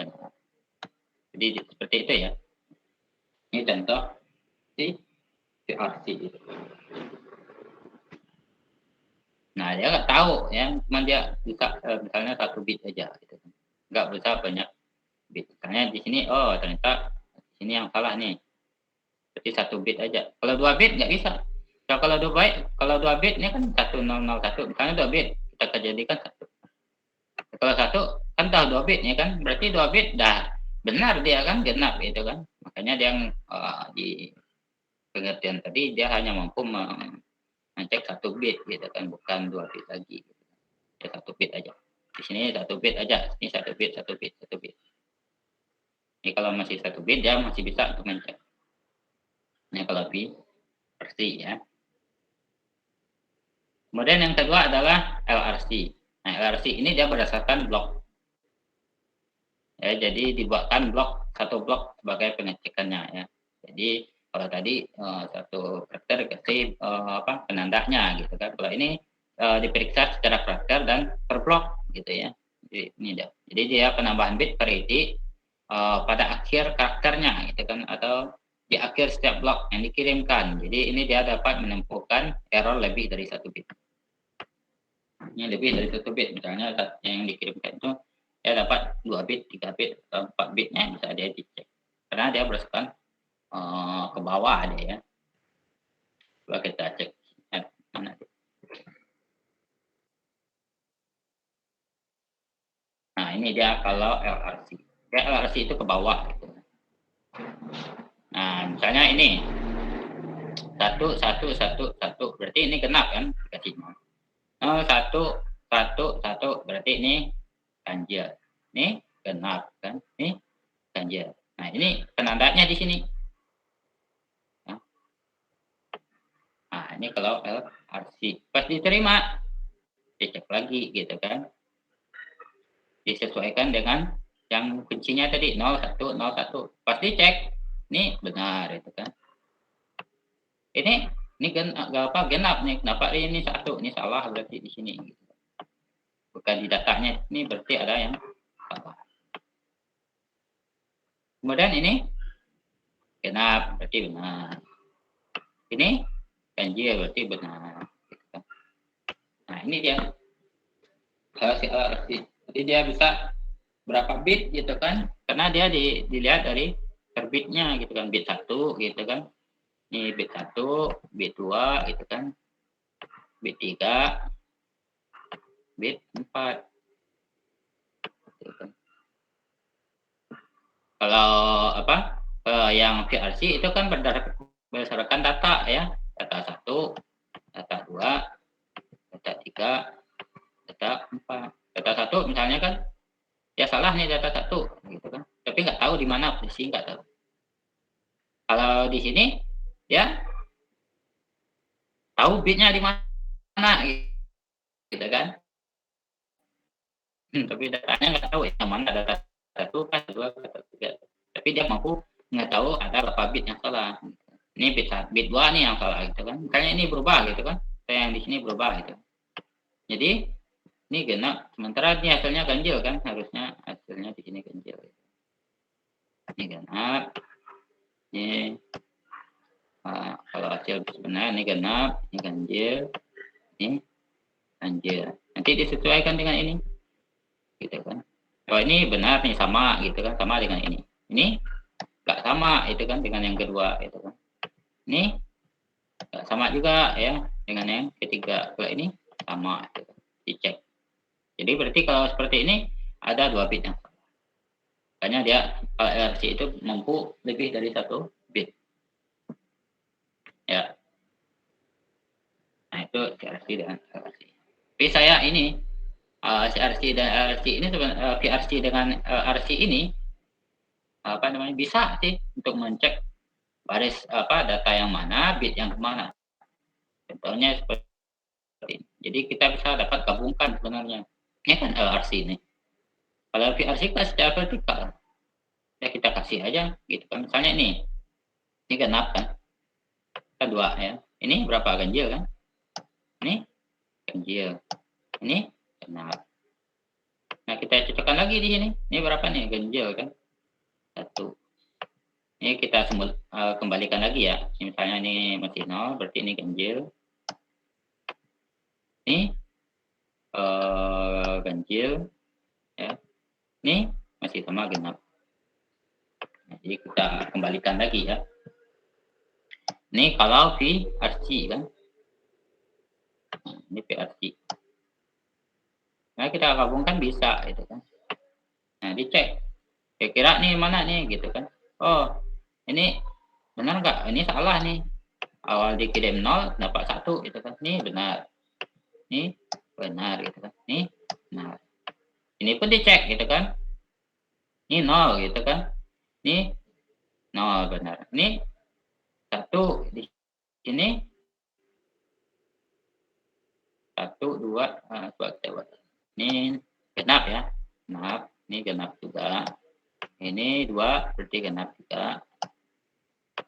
Jadi seperti itu ya. Ini contoh di VRC gitu. Nah, dia nggak tahu ya, cuma dia bisa misalnya 1 bit aja gitu kan. Nggak bisa banyak bit. Misalnya di sini ternyata di sini yang salah nih. Berarti 1 bit aja. Kalau 2 bit nggak bisa. So, kalau 2 bit ini kan 1001, misalnya 2 bit kita jadikan 1. Kalau 1 kan tahu 2 bit ya kan, berarti 2 bit dah benar dia kan genap gitu kan. Makanya dia di pengertian tadi dia hanya mampu ngecek 1 bit gitu kan, bukan 2 bit lagi. Ya 1 bit aja. Di sini 1 bit aja, ini 1 bit, 1 bit, 1 bit. Ini kalau masih 1 bit dia masih bisa untuk mencek. Ini kalau versi ya. Kemudian yang kedua adalah LRC. Nah, LRC ini dia berdasarkan blok. Ya, jadi dibuatkan satu blok sebagai pengecekannya ya. Jadi kalau tadi satu karakter kasih penandanya gitu kan. Kalau ini diperiksa secara karakter dan per blok gitu ya. Jadi dia penambahan bit parity pada akhir karakternya gitu kan, atau di akhir setiap blok yang dikirimkan. Jadi ini dia dapat menemukan error lebih dari 1 bit. Ini lebih dari 1 bit, misalnya yang dikirimkan itu ya dapat 2 bit, 3 bit, atau 4 bitnya bisa dia dicek. Karena dia berdasarkan ke bawah dia ya. Coba kita cek mana. Nah, ini dia kalau LRC. Ya, LRC itu ke bawah gitu. Nah, misalnya ini 1 1 1 1, berarti ini genap kan dikasihnya. 1 1 1, berarti ini ganjil. Ini genap kan, ini ganjil. Nah, ini penandanya di sini. Nah, ini kalau LRC pas diterima dicek lagi gitu kan, disesuaikan dengan yang kuncinya tadi 01 01, pas dicek ini benar itu kan. Ini genap nih, kenapa ini 1, ini salah berarti di sini gitu. Bukan di datanya, ini berarti ada yang salah. Kemudian ini genap berarti benar, ini ganjil berarti benar gitu kan. Nah, ini dia LRC. Jadi dia bisa berapa bit gitu kan, karena dia dilihat dari terbitnya gitu kan, bit 1 gitu kan, ini bit 1, bit 2 gitu kan, bit 3, bit 4 gitu kan. Kalau yang VRC itu kan berdasarkan data ya, data 1, data 2, data 3, data 4. Data 1 misalnya kan ya salah nih data 1 gitu kan, tapi nggak tahu di mana posisi, nggak tahu. Kalau di sini ya tahu bitnya di mana gitu kan. Tapi datanya nggak tahu yang mana data satu, dua, tiga. Tapi dia mampu nggak tahu ada berapa bit yang salah. Ini bit 2 nih yang salah gitu kan. Misalnya ini berubah gitu kan. Yang di sini berubah gitu. Jadi ini genap, sementara ini hasilnya ganjil kan, harusnya hasilnya di sini ganjil. Ini genap, ini kalau hasil sebenarnya ini genap, ini ganjil, ini ganjil. Nanti disesuaikan dengan ini, gitu kan. Kalau ini benar nih sama gitu kan, sama dengan ini. Ini nggak sama itu kan dengan yang kedua itu kan. Ini nggak sama juga ya dengan yang ketiga. Kalau ini sama, gitu kan. Dicek. Jadi berarti kalau seperti ini ada 2 bit yang salah. Makanya dia kalau RC itu mampu lebih dari 1 bit. Ya. Nah itu CRC dan RC. Tapi saya ini CRC dan RC ini VRC dengan RC ini apa namanya bisa sih untuk mencek baris data yang mana, bit yang kemana. Contohnya seperti ini. Jadi kita bisa dapat gabungkan sebenarnya. Ini kan RC ini. Kalau VRC kan secara vertikal, ya kita kasih aja gitu kan. Misalnya ini genap kan, kita 2 ya. Ini berapa ganjil kan? Ini ganjil, ini genap. Nah kita cocokkan lagi di sini. Ini berapa nih ganjil kan? 1. Ini kita kembalikan lagi ya. Misalnya ini masih 0, berarti ini ganjil. Ini ganjil ya. Ini masih sama genap. Nah, jadi kita kembalikan lagi ya. Ini kalau VRC kan. Nah, ini VRC. Nah kita gabungkan bisa gitu kan. Nah dicek. Kira-kira nih mana nih gitu kan. Oh ini benar nggak? Ini salah nih. Awal dikirim 0 dapat 1 gitu kan. Ini benar. Ini benar gitu kan. Ini benar. Ini pun dicek gitu kan. Ini 0 gitu kan. Ini 0 benar. Ini 1 di sini 1, 2, coba kita buat. Ini genap ya. Genap. Ini genap juga. Ini 2 berarti genap juga.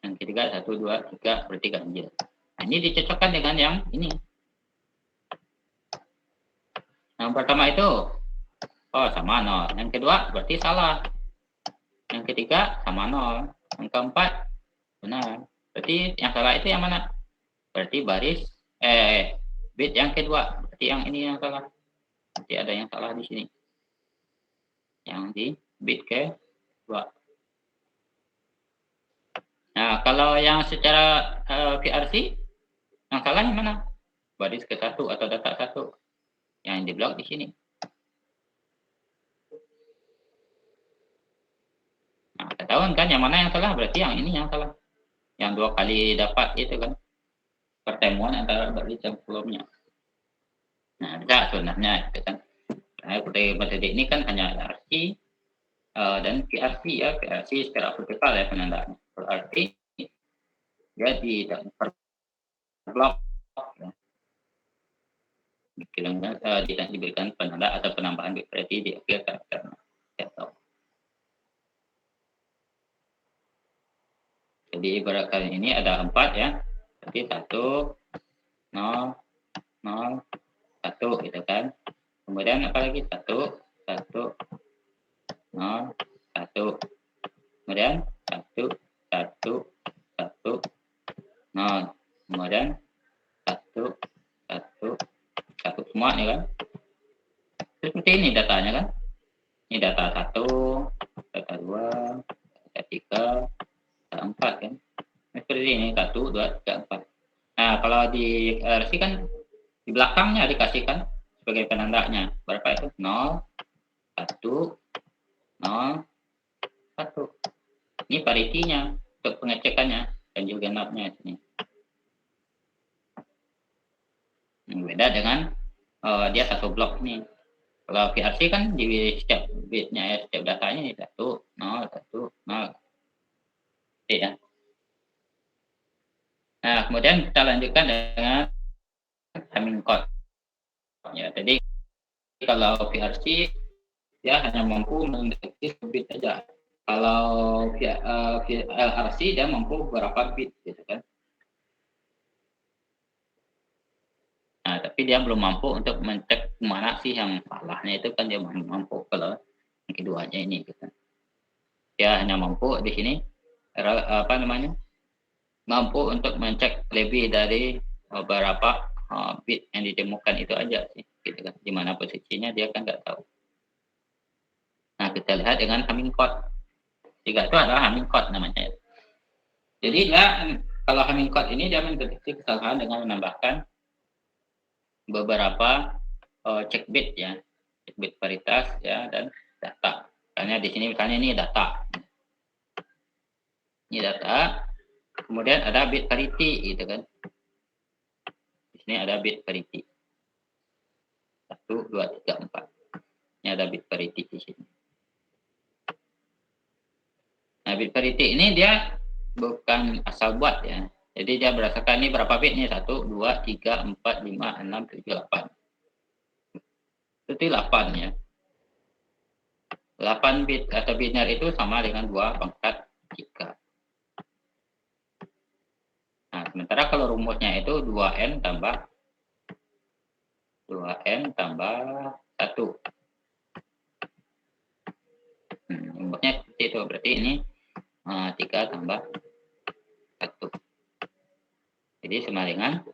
Yang ketiga 1, 2, 3 berarti ganjil. Nah, ini dicocokkan dengan yang ini. Yang pertama itu oh sama 0. Yang kedua berarti salah. Yang ketiga sama 0. Yang keempat benar. Berarti yang salah itu yang mana? Berarti baris bit yang kedua. Berarti yang ini yang salah. Berarti ada yang salah di sini. Yang di bit kedua. Nah, kalau yang secara VRC yang salah yang mana? Baris ke-1 atau data 1. Yang di blok di sini. Nah, ketahuan kan yang mana yang salah, berarti yang ini yang salah. Yang 2 kali dapat itu kan. Pertemuan antara baris yang sebelumnya. Nah, bisa sebenarnya itu kan. Nah, metode ini kan hanya RC dan VRC ya. VRC secara vertikal ya penandaannya. Berarti dia di blok ya. Tidak diberikan penanda atau penambahan bit berarti di akhir karakternya. Jadi ibarat kali ini ada 4 ya. Berarti 1, 0, 0, 1 gitu kan. Kemudian apa lagi? 1, 1, 0, 1. Kemudian 1, 1, 1, 0. Kemudian 1, 1, 1 semua nih kan. Seperti ini datanya kan. Ini data 1, data 2, data 3, data 4 kan. Seperti ini 1, 2, 3, 4. Nah kalau di RC kan di belakangnya dikasihkan sebagai penandanya. Berapa itu? 0, 1, 0, 1. Ini paritinya untuk pengecekannya dan juga genapnya sini. Beda dengan dia 1 blok nih. Kalau VRC kan di setiap bitnya ya, setiap datanya 1, 0, 1, 0. Oke ya. Nah, kemudian kita lanjutkan dengan timing code. Ya, jadi kalau VRC dia hanya mampu mendeteksi bit saja. Kalau LRC dia mampu beberapa bit, gitu kan. Nah, tapi dia belum mampu untuk mencek mana sih yang salahnya, itu kan dia belum mampu kalau yang keduanya ini, gitu. Dia hanya mampu di sini mampu untuk mencek lebih dari beberapa bit yang ditemukan itu aja sih, gitu kan. Di mana posisinya dia kan nggak tahu. Nah, kita lihat dengan Hamming code. Tiga itu adalah Hamming code namanya. Jadi dia, kalau Hamming code ini dia mendeteksi kesalahan dengan menambahkan beberapa cek bit ya, cek bit paritas ya, dan data. Misalnya di sini misalnya ini data. Ini data. Kemudian ada bit parity, gitu kan. Di sini ada bit parity. 1, 2, 3, 4. Ini ada bit parity di sini. Nah, bit parity ini dia bukan asal buat ya. Jadi dia berdasarkan ini berapa bit nih? 1, 2, 3, 4, 5, 6, 7, 8. Itu 8 ya. 8 bit atau biner itu sama dengan 2 pangkat 3. Nah, sementara kalau rumusnya itu 2n tambah 1. Rumusnya seperti itu. Berarti ini 3 tambah 1. Jadi sama dengan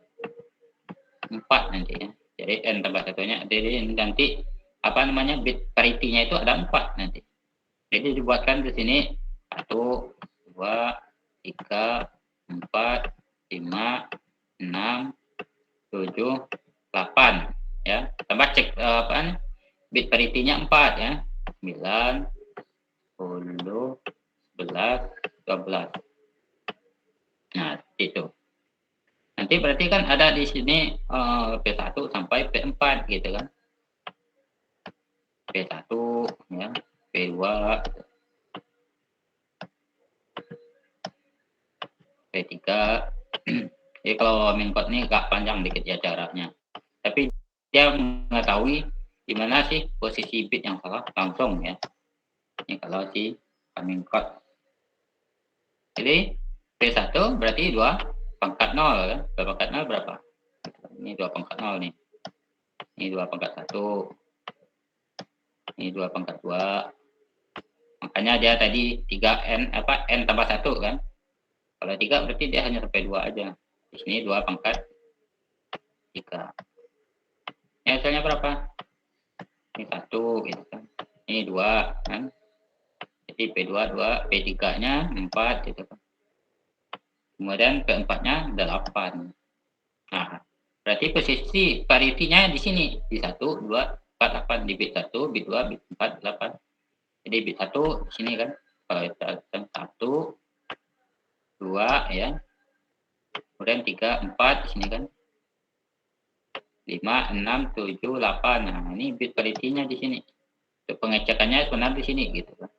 4 nanti ya. Jadi n tambah 1-nya. Jadi nanti bit parity-nya itu ada 4 nanti. Jadi dibuatkan di sini 1, 2, 3, 4, 5, 6, 7, 8 ya. Tambah cek bit parity-nya 4 ya. 9, 10, 11, 12. Nah, itu. Nanti berarti kan ada di sini P1 sampai P4 gitu kan. P1 ya, P2, P3. Jadi kalau Mincode ini agak panjang dikit ya jaraknya. Tapi dia mengetahui di mana sih posisi bit yang salah langsung ya. Ini kalau si Mincode. Jadi P1 berarti 2 pangkat 0 kan. 2 pangkat 0 berapa? Ini 2 pangkat 0 nih. Ini 2 pangkat 1. Ini 2 pangkat 2. Makanya dia tadi 3n n tambah 1 kan. Kalau 3 berarti dia hanya sampai 2 aja. Di sini 2 pangkat 3. Ini hasilnya berapa? Ini 1 gitu kan. Ini 2 kan. Jadi P2 2, P3-nya 4 gitu kan. Kemudian P4-nya 8. Nah, berarti posisi parity-nya di sini di 1 2 4 8 di bit 1, bit 2, bit 4 8. Jadi bit 1 di sini kan. Kalau kita 1 2 ya. Kemudian 3 4 di sini kan. 5 6 7 8. Nah, ini bit parity-nya di sini. Untuk pengecekannya sebenarnya di sini gitu kan.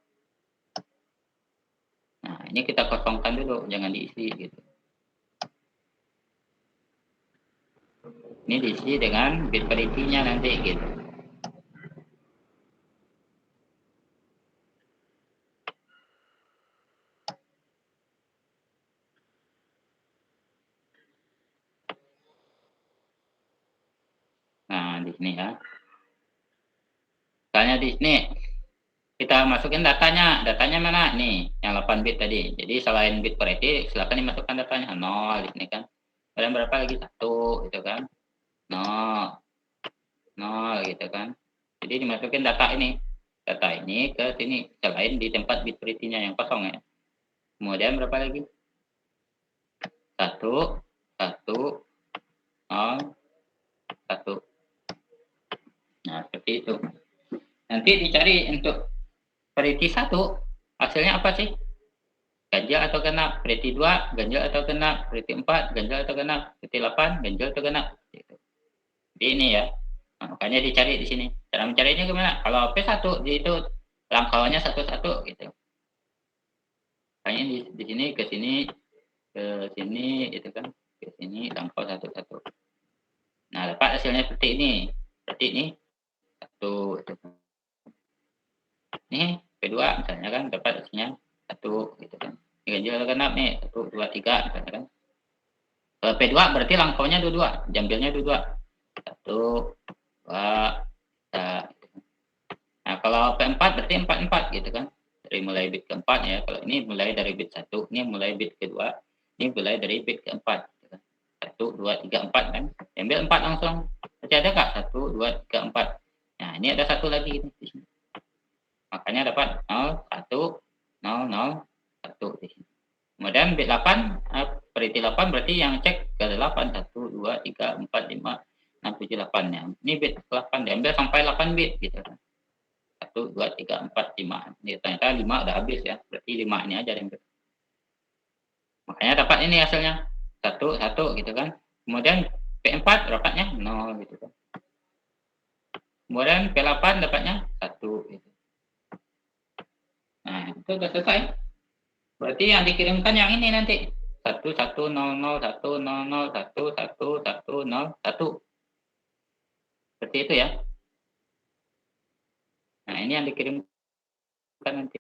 Nah, ini kita kosongkan dulu, jangan diisi gitu. Ini diisi dengan bit parity-nya nanti gitu. Nah, di sini ya. Misalnya di sini kita masukin datanya. Datanya mana? Nih, yang 8 bit tadi. Jadi selain bit parity, silakan dimasukkan datanya. 0 di sini kan. Kemudian berapa lagi? 1 gitu kan. 0 gitu kan. Jadi dimasukin data ini. Data ini ke sini selain di tempat bit parity-nya yang kosong ya. Kemudian berapa lagi? 1 1 0 1. Nah, seperti itu. Nanti dicari untuk parity 1, hasilnya apa sih? Ganjil atau genap? Parity 2, ganjil atau genap? Parity 4, ganjil atau genap? Parity 8, ganjil atau genap? Gitu. Jadi ini ya. Nah, makanya dicari di sini. Cara mencarinya gimana? Kalau P1 itu langkauannya 1-1 gitu. Makanya di sini ke sini gitu kan. ke sini lampau 1 1. Nah, dapat hasilnya seperti ini. Berarti ini 1 gitu. Ini P2 misalnya kan dapat hasilnya 1 gitu kan. Ini ganjil genap nih 1 2 3 misalnya kan. Kalau P2 berarti lampaunya 22, jambilnya 22. 1 2 3. Nah, kalau P4 berarti 4 4 gitu kan. Dari mulai bit keempat ya. Kalau ini mulai dari bit 1, ini mulai bit kedua, ini mulai dari bit keempat. 1, 2, 3, 4 kan. Ambil 4 langsung. Masih ada nggak? 1, 2, 3, 4. Nah, ini ada 1 lagi di sini. Makanya dapat 0, 1, 0, 0, 1 di sini. Kemudian bit 8, berarti 8 berarti yang cek ke 8. 1, 2, 3, 4, 5, 6, 7, 8. Ya. Ini bit 8 diambil sampai 8 bit gitu kan. 1, 2, 3, 4, 5. Ini ternyata 5 udah habis ya. Berarti 5 ini aja diambil. Makanya dapat ini hasilnya. 1, 1 gitu kan. Kemudian P4 dapatnya 0 gitu kan. Kemudian P8 dapatnya 1 gitu. Nah, itu sudah selesai. Berarti yang dikirimkan yang ini nanti. 1, 1, 0, 0, 1, 0, 0, 1, 1, 1, 0, 1. Seperti itu ya. Nah, ini yang dikirimkan nanti.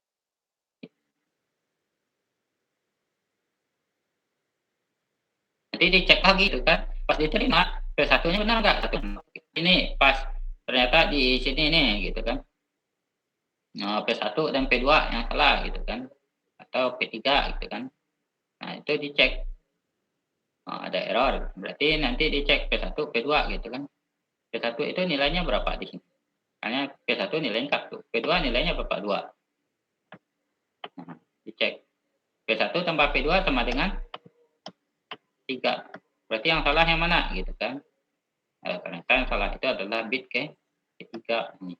Nanti dicek lagi itu kan. Pas diterima, P1-nya benar nggak? Ini pas ternyata di sini nih gitu kan. Nah, P1 dan P2 yang salah gitu kan. Atau P3 gitu kan. Nah, itu dicek. Nah, ada error. Berarti nanti dicek P1, P2 gitu kan. P1 itu nilainya berapa di sini? Hanya P1 nilainya 1, P2 nilainya berapa? 2. Nah, dicek. P1 tambah P2 sama dengan 3. Berarti yang salah yang mana gitu kan? Ternyata yang salah itu adalah bit ketiga ini.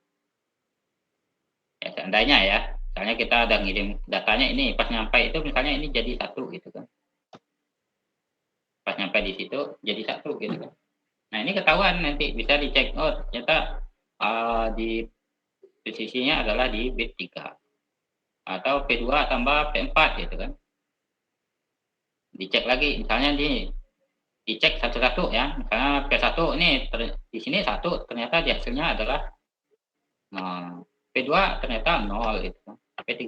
Ya, seandainya ya, misalnya kita ada ngirim datanya ini, pas nyampe itu misalnya ini jadi 1 gitu kan. Pas nyampe di situ jadi 1 gitu kan. Nah, ini ketahuan nanti bisa dicek, oh ternyata di posisinya adalah di bit 3. Atau P2 tambah P4 gitu kan. Dicek lagi, misalnya dicek satu-satu ya. Misalnya P1 ini di sini 1, ternyata di hasilnya adalah P2 ternyata 0 gitu. P3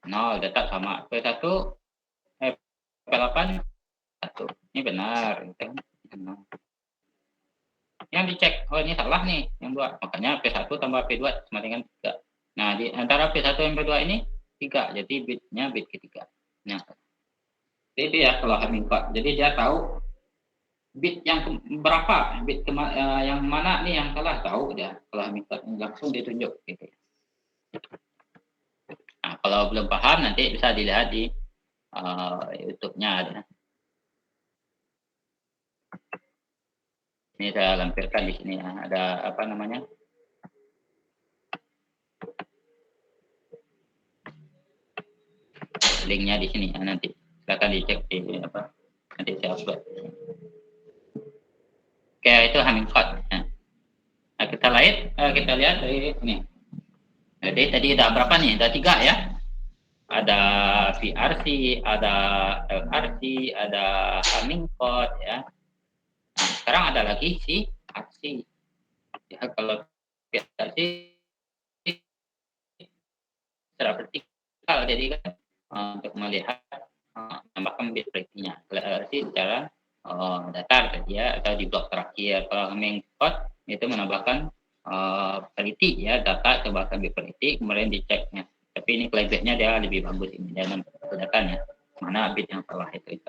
0 tetap sama. P1 P8 1. Ini benar gitu. Yang dicek, oh ini salah nih yang 2. Makanya P1 tambah P2 sama dengan 3. Nah, di antara P1 dan P2 ini 3. Jadi bitnya bit ketiga. Nah, itu ya kalau Hamilcode. Jadi dia tahu bit yang berapa, bit yang mana nih yang salah, tahu dia. Kalau Hamilcode langsung ditunjuk gitu. Nah, kalau belum paham nanti bisa dilihat di YouTube-nya ada. Ini saya lampirkan di sini ya. Ada apa namanya? Linknya di sini ya, nanti silakan dicek di apa. Nanti saya upload. Oke, itu Hamilcode. Nah, kita lihat dari ini. Jadi tadi ada berapa nih? Ada 3 ya. Ada VRC, ada LRC, ada Hamilcode ya. Nah, sekarang ada lagi si RC. Ya, kalau VRC secara vertikal, jadi kan untuk melihat tambahkan bit rate-nya. Kalau LRC secara datar tadi ya, atau di blok terakhir. Kalau Hamilcode itu menambahkan parity ya, data tambahkan bit parity, kemudian diceknya. Tapi ini playback-nya dia lebih bagus ini dalam datanya. Mana bit yang salah itu.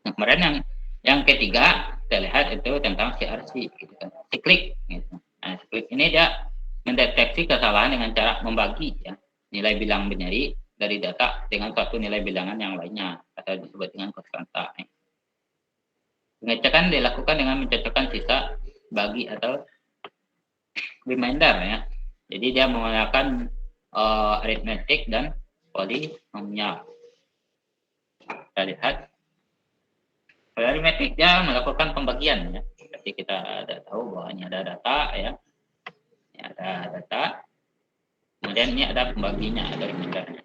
Nah, kemudian yang ketiga kita lihat itu tentang CRC gitu kan. Cyclic gitu. Nah, cyclic ini dia mendeteksi kesalahan dengan cara membagi ya nilai bilang binary dari data dengan suatu nilai bilangan yang lainnya atau disebut dengan konstanta. Pengecekan dilakukan dengan mencocokkan sisa bagi atau remainder ya. Jadi dia menggunakan aritmetik dan polinomial. Kita lihat aritmetik dia melakukan pembagian ya. Jadi kita ada tahu bahwa ini ada data ya. Ini ada data. Kemudian ini ada pembaginya atau remindernya.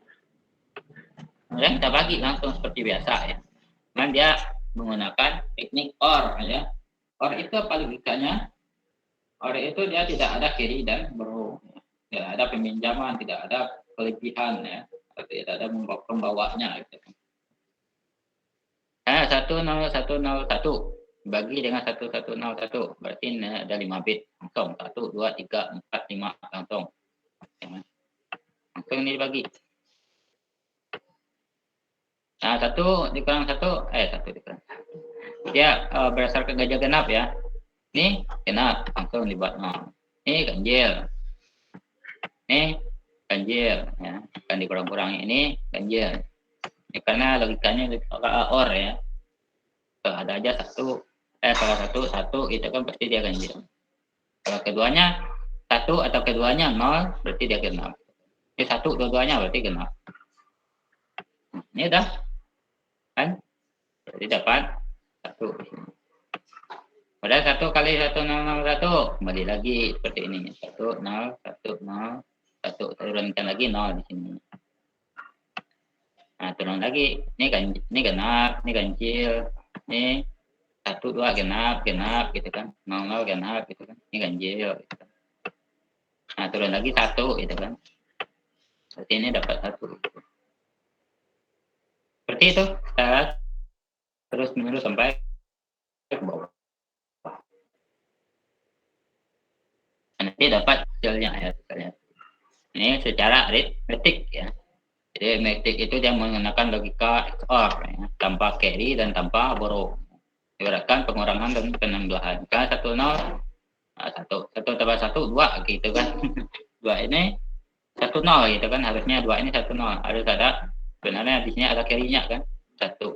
Kemudian kita bagi langsung seperti biasa ya. Kemudian dia menggunakan teknik OR ya. OR itu apa logikanya? OR itu dia tidak ada carry dan borrow. Tidak ada peminjaman, tidak ada kelebihan ya. Tidak ada pembawanya gitu. 10101 bagi dengan 1101 berarti ada 5 bit langsung 1 2 3 4 5 langsung ini dibagi. Nah, 1 dikurang 1 dikurang. Dia berdasarkan ganjil genap ya. Ini genap langsung dibuat 0. Ini ganjil. Ini ganjil ya. Kan dikurang-kurangi ini ganjil. Ya, karena logikanya OR ya. Kalau ada aja salah satu itu kan pasti dia ganjil. Kalau keduanya 1 atau keduanya 0 berarti dia genap. Ini 1 dua-duanya berarti genap. Ini dah kan? Berarti dapat 1 di sini. Pada 1 kali 1001 kembali lagi seperti ini. 1 0 1 0 1 turunkan lagi 0 di sini. Nah, turun lagi. Ini genap, ini ganjil. Ini 1 2 genap gitu kan. 0 genap gitu kan. Ini ganjil gitu kan. Nah, turun lagi 1 gitu kan. Berarti ini dapat 1 gitu. Seperti itu. Terus menerus sampai ke bawah. Nanti dapat hasilnya ya. Ini secara aritmetik ya. Jadi aritmetik itu dia menggunakan logika XOR ya, tanpa carry dan tanpa borrow. Ibaratkan pengurangan dan penambahan. Kan 1 0 1 tambah 1 2 gitu kan. 2 ini 1 0 gitu kan, harusnya 2 ini 1 0. Harus ada sebenarnya di sini ada carry-nya kan 1.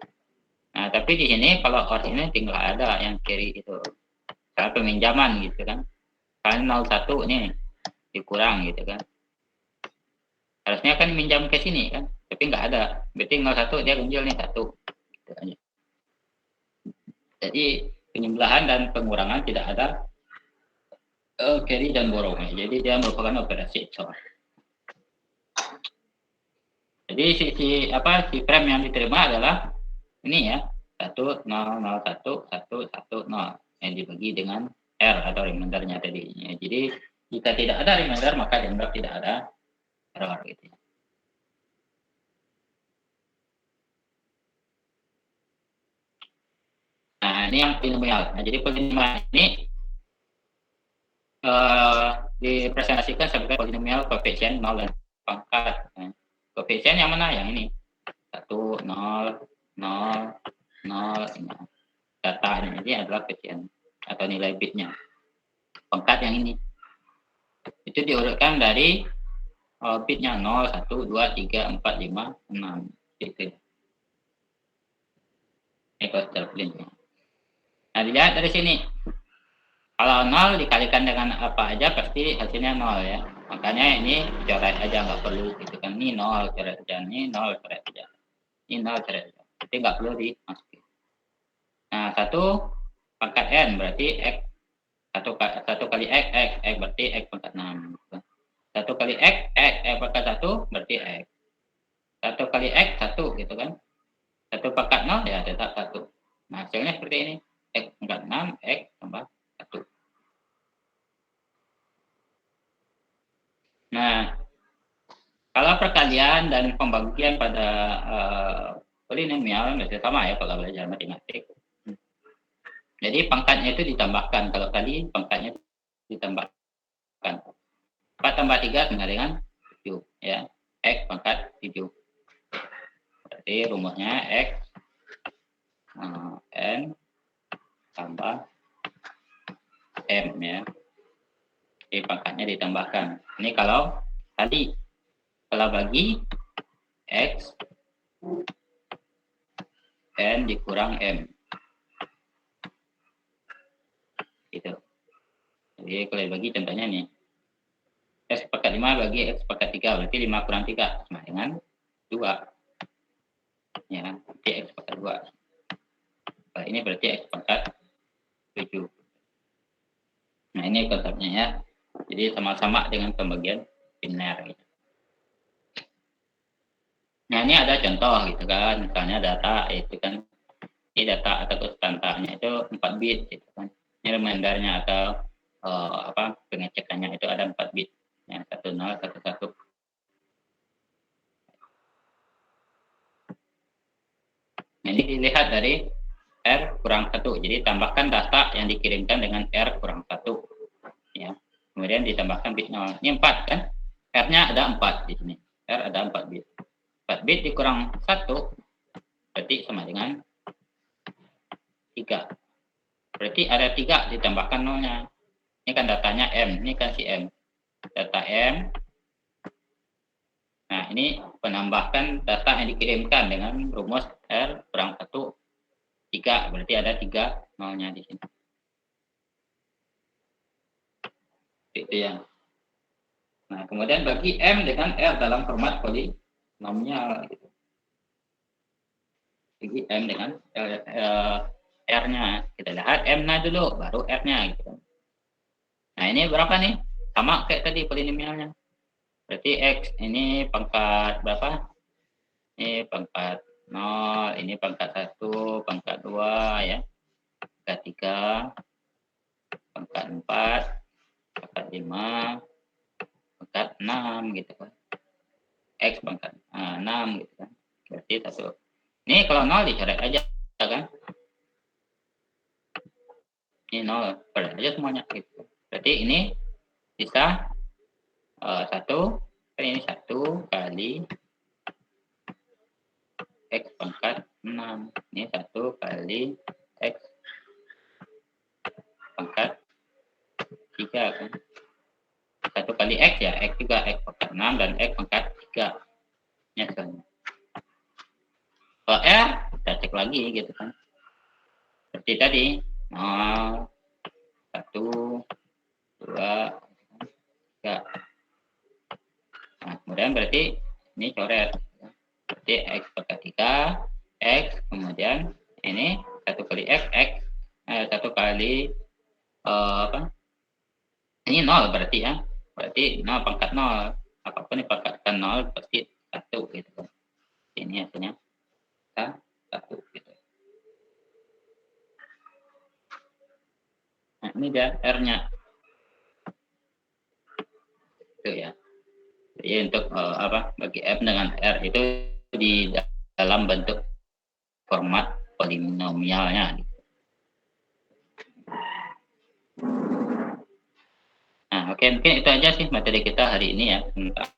Nah, tapi di sini kalau OR ini tinggal ada yang carry itu. Karena peminjaman gitu kan. Kan 01 nih dikurang gitu kan. Harusnya kan minjam ke sini kan, tapi nggak ada. Berarti 01 dia ganjil nih 1. Gitu aja. Jadi penjumlahan dan pengurangan tidak ada carry dan borrow. Jadi dia merupakan operasi XOR. Jadi si frame yang diterima adalah ini ya, 1 0 0 1 1 1 0 yang dibagi dengan R atau remindernya tadi. Jadi jika tidak ada reminder maka dianggap tidak ada error gitu. Nah, ini yang polinomial. Nah, jadi polinomial ini dipresentasikan sebagai polinomial koefisien 0 dan pangkat. Nah, koefisien yang mana? Yang ini. 1 0 0 0 ini. Data ini adalah koefisien atau nilai bitnya. Pangkat yang ini. Itu diurutkan dari bitnya 0, 1, 2, 3, 4, 5, 6. Gitu. Ini koefisien. Nah, dilihat dari sini. Kalau 0 dikalikan dengan apa aja pasti hasilnya 0 ya. Makanya ini coret aja, nggak perlu gitu kan. Ini 0 coret aja, ini 0 coret aja. Ini 0 coret aja. Jadi nggak perlu dimasukin. Nah, 1 pangkat N berarti X. 1 kali X berarti X pangkat 6. 1 kali X pangkat 1 berarti X. 1 kali X 1 gitu kan. 1 pangkat 0 ya tetap 1. Nah, hasilnya seperti ini. X pangkat 6, X tambah 1. Nah, kalau perkalian dan pembagian pada polinomial masih sama ya kalau belajar matematik. Jadi pangkatnya itu ditambahkan. Kalau tadi pangkatnya ditambahkan. 4 tambah 3 sama dengan 7 ya. X pangkat 7. Berarti rumusnya X N tambah M ya. Jadi pangkatnya ditambahkan. Ini kalau tadi kalau bagi X N dikurang M. Gitu. Jadi kalau bagi contohnya nih. X pangkat 5 bagi X pangkat 3. Berarti 5 kurang 3 sama dengan 2. Ya, berarti X pangkat 2. Nah, ini berarti X pangkat 7. Nah, ini konsepnya ya. Jadi sama-sama dengan pembagian biner gitu. Nah, ini ada contoh gitu kan. Misalnya data itu kan Ini data atau konstantanya itu 4 bit gitu kan. Ini remindernya atau pengecekannya itu ada 4 bit. Yang 1011. Ini dilihat dari R kurang 1. Jadi tambahkan data yang dikirimkan dengan R kurang 1. Ya. Kemudian ditambahkan bit 0. Ini 4 kan? R-nya ada 4 di sini. R ada 4 bit. 4 bit dikurang 1 berarti sama dengan 3. Berarti ada 3 ditambahkan 0-nya. Ini kan datanya M. Ini kan si M. Data M. Nah, ini penambahkan data yang dikirimkan dengan rumus R kurang 1, 3. Berarti ada 3 0-nya di sini. Itu ya. Nah, kemudian bagi M dengan R dalam format polinomial. Gitu. Bagi M dengan R-nya. Kita lihat M-nya dulu, baru R-nya. Gitu. Nah, ini berapa nih? Sama kayak tadi polinomialnya. Berarti X ini pangkat berapa? Ini pangkat 0, ini pangkat 1, pangkat 2 ya. Pangkat 3, pangkat 4, pangkat 5, pangkat 6 gitu kan. X pangkat 6 gitu kan. Berarti 1. Ini kalau 0 dicoret aja kan. Ini 0, coret aja semuanya gitu. Berarti ini bisa 1, ini 1 kali X pangkat 6. Ini 1 kali X pangkat 3 kan. 1 kali X ya, X juga X pangkat 6 dan X pangkat 3. Ya kan. Kalau R, kita cek lagi gitu kan. Seperti tadi, 0, 1, 2, 3. Nah, kemudian berarti ini coret. Berarti X pangkat 3, X, kemudian ini 1 kali X, 1 kali ini 0 berarti ya. Berarti 0 pangkat 0. Apapun dipangkatkan 0 pasti 1 gitu kan. Ini hasilnya 1 gitu. Nah, ini dia R-nya. Itu ya. Jadi untuk bagi F dengan R itu di dalam bentuk format polinomialnya. Nah, oke, mungkin itu aja sih materi kita hari ini ya tentang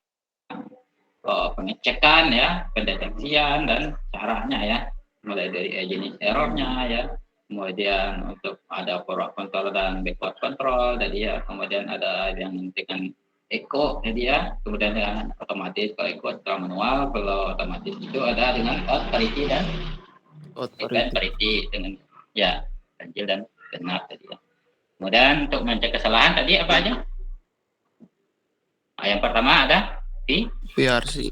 pengecekan ya, pendeteksian dan caranya ya, mulai dari jenis errornya ya, kemudian untuk ada forward control dan backward control tadi ya, kemudian ada yang dengan echo jadi ya, kemudian dengan otomatis, kalau echo secara manual, kalau otomatis itu ada dengan parity dan parity dengan ya ganjil dan genap tadi ya. Kemudian untuk mencek kesalahan tadi apa aja? Nah, yang pertama ada VRC.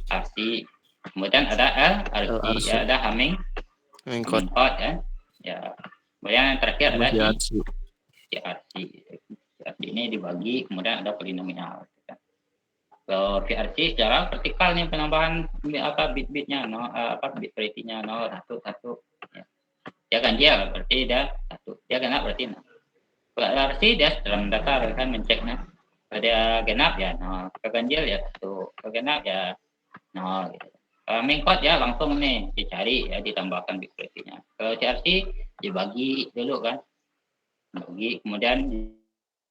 Kemudian ada LRC ya, ada Hamming code ya. Ya. Kemudian yang terakhir ada CRC. CRC ini dibagi, kemudian ada polinomial. Kalau VRC secara vertikal nih penambahan bit-bitnya, bit parity-nya 0, 1, 1. Ya. Dia ganjil berarti dia 1. Dia genap berarti 0. Kalau LRC dia dalam data akan menceknya. Kalau dia genap ya 0. Kalau ganjil ya 1. Kalau genap ya 0 gitu. Kalau main code ya langsung nih dicari ya, ditambahkan bit parity-nya. Kalau CRC dibagi dulu kan. Bagi kemudian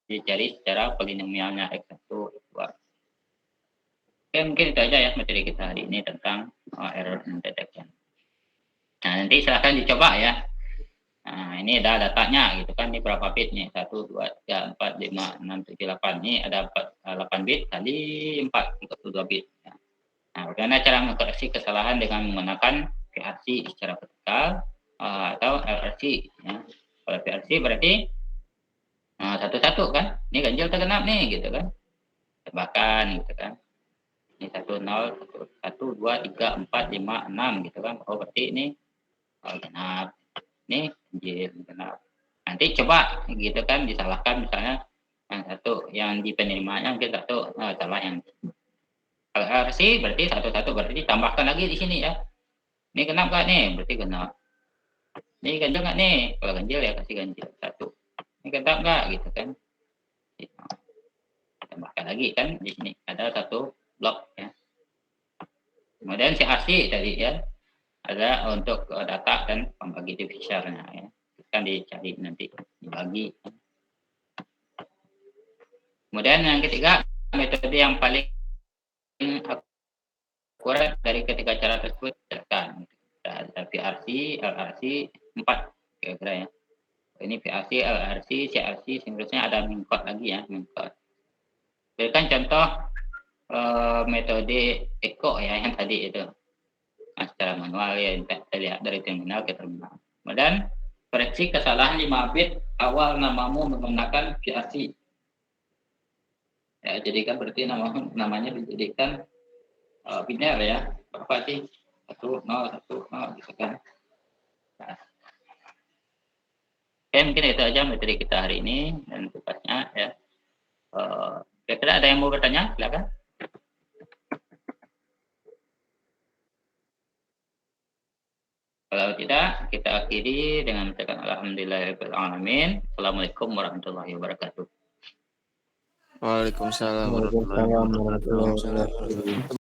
dicari secara polinomialnya X1, X2. Oke, mungkin itu aja ya materi kita hari ini tentang error detection. Nah, nanti silahkan dicoba ya. Nah, ini ada datanya gitu kan, ini berapa bit nih? 1, 2, 3, 4, 5, 6, 7, 8. Ini ada 8 bit kali 4, 32 bit. Ya. Nah, bagaimana cara mengkoreksi kesalahan dengan menggunakan VRC secara vertikal atau LRC. Ya. Kalau VRC berarti satu-satu kan, ini ganjil tergenap nih gitu kan. Tebakan gitu kan. Ini 1, 0, 1, 2, 3, 4, 5, 6 gitu kan. Oh berarti ini genap. Ini ganjil genap. Nanti coba gitu kan, disalahkan misalnya yang satu, yang di penerimanya mungkin satu salah yang. Kalau RC berarti satu-satu, berarti tambahkan lagi di sini ya. Ini genap gak nih? Berarti genap. Ini ganjil nggak nih? Kalau ganjil ya kasih ganjil 1. Ini genap nggak gitu kan? Tambahkan lagi kan di sini ada 1 blok ya. Kemudian CRC tadi ya, ada untuk data dan pembagi divisornya ya. Kan dicari nanti dibagi. Kemudian yang ketiga, metode yang paling akurat dari ketiga cara tersebut silakan. Ada VRC, LRC 4 kira-kira ya. Ini VRC, LRC, CRC, seterusnya ada mingkot lagi ya, mingkot. Berikan contoh metode ECO ya yang tadi itu. Nah, secara manual ya terlihat dari terminal ke terminal. Kemudian koreksi kesalahan 5 bit awal namamu menggunakan VRC. Ya, jadi kan berarti namanya dijadikan biner ya. Apa sih? 1 0 1 0 gitu kan. Nah. Oke, mungkin itu aja materi kita hari ini dan tupasnya ya. Kira-kira ada yang mau bertanya? Silakan. Kalau tidak, kita akhiri dengan mengucapkan alhamdulillahirabbil alamin. Assalamualaikum warahmatullahi wabarakatuh.
Waalaikumsalam warahmatullahi wabarakatuh.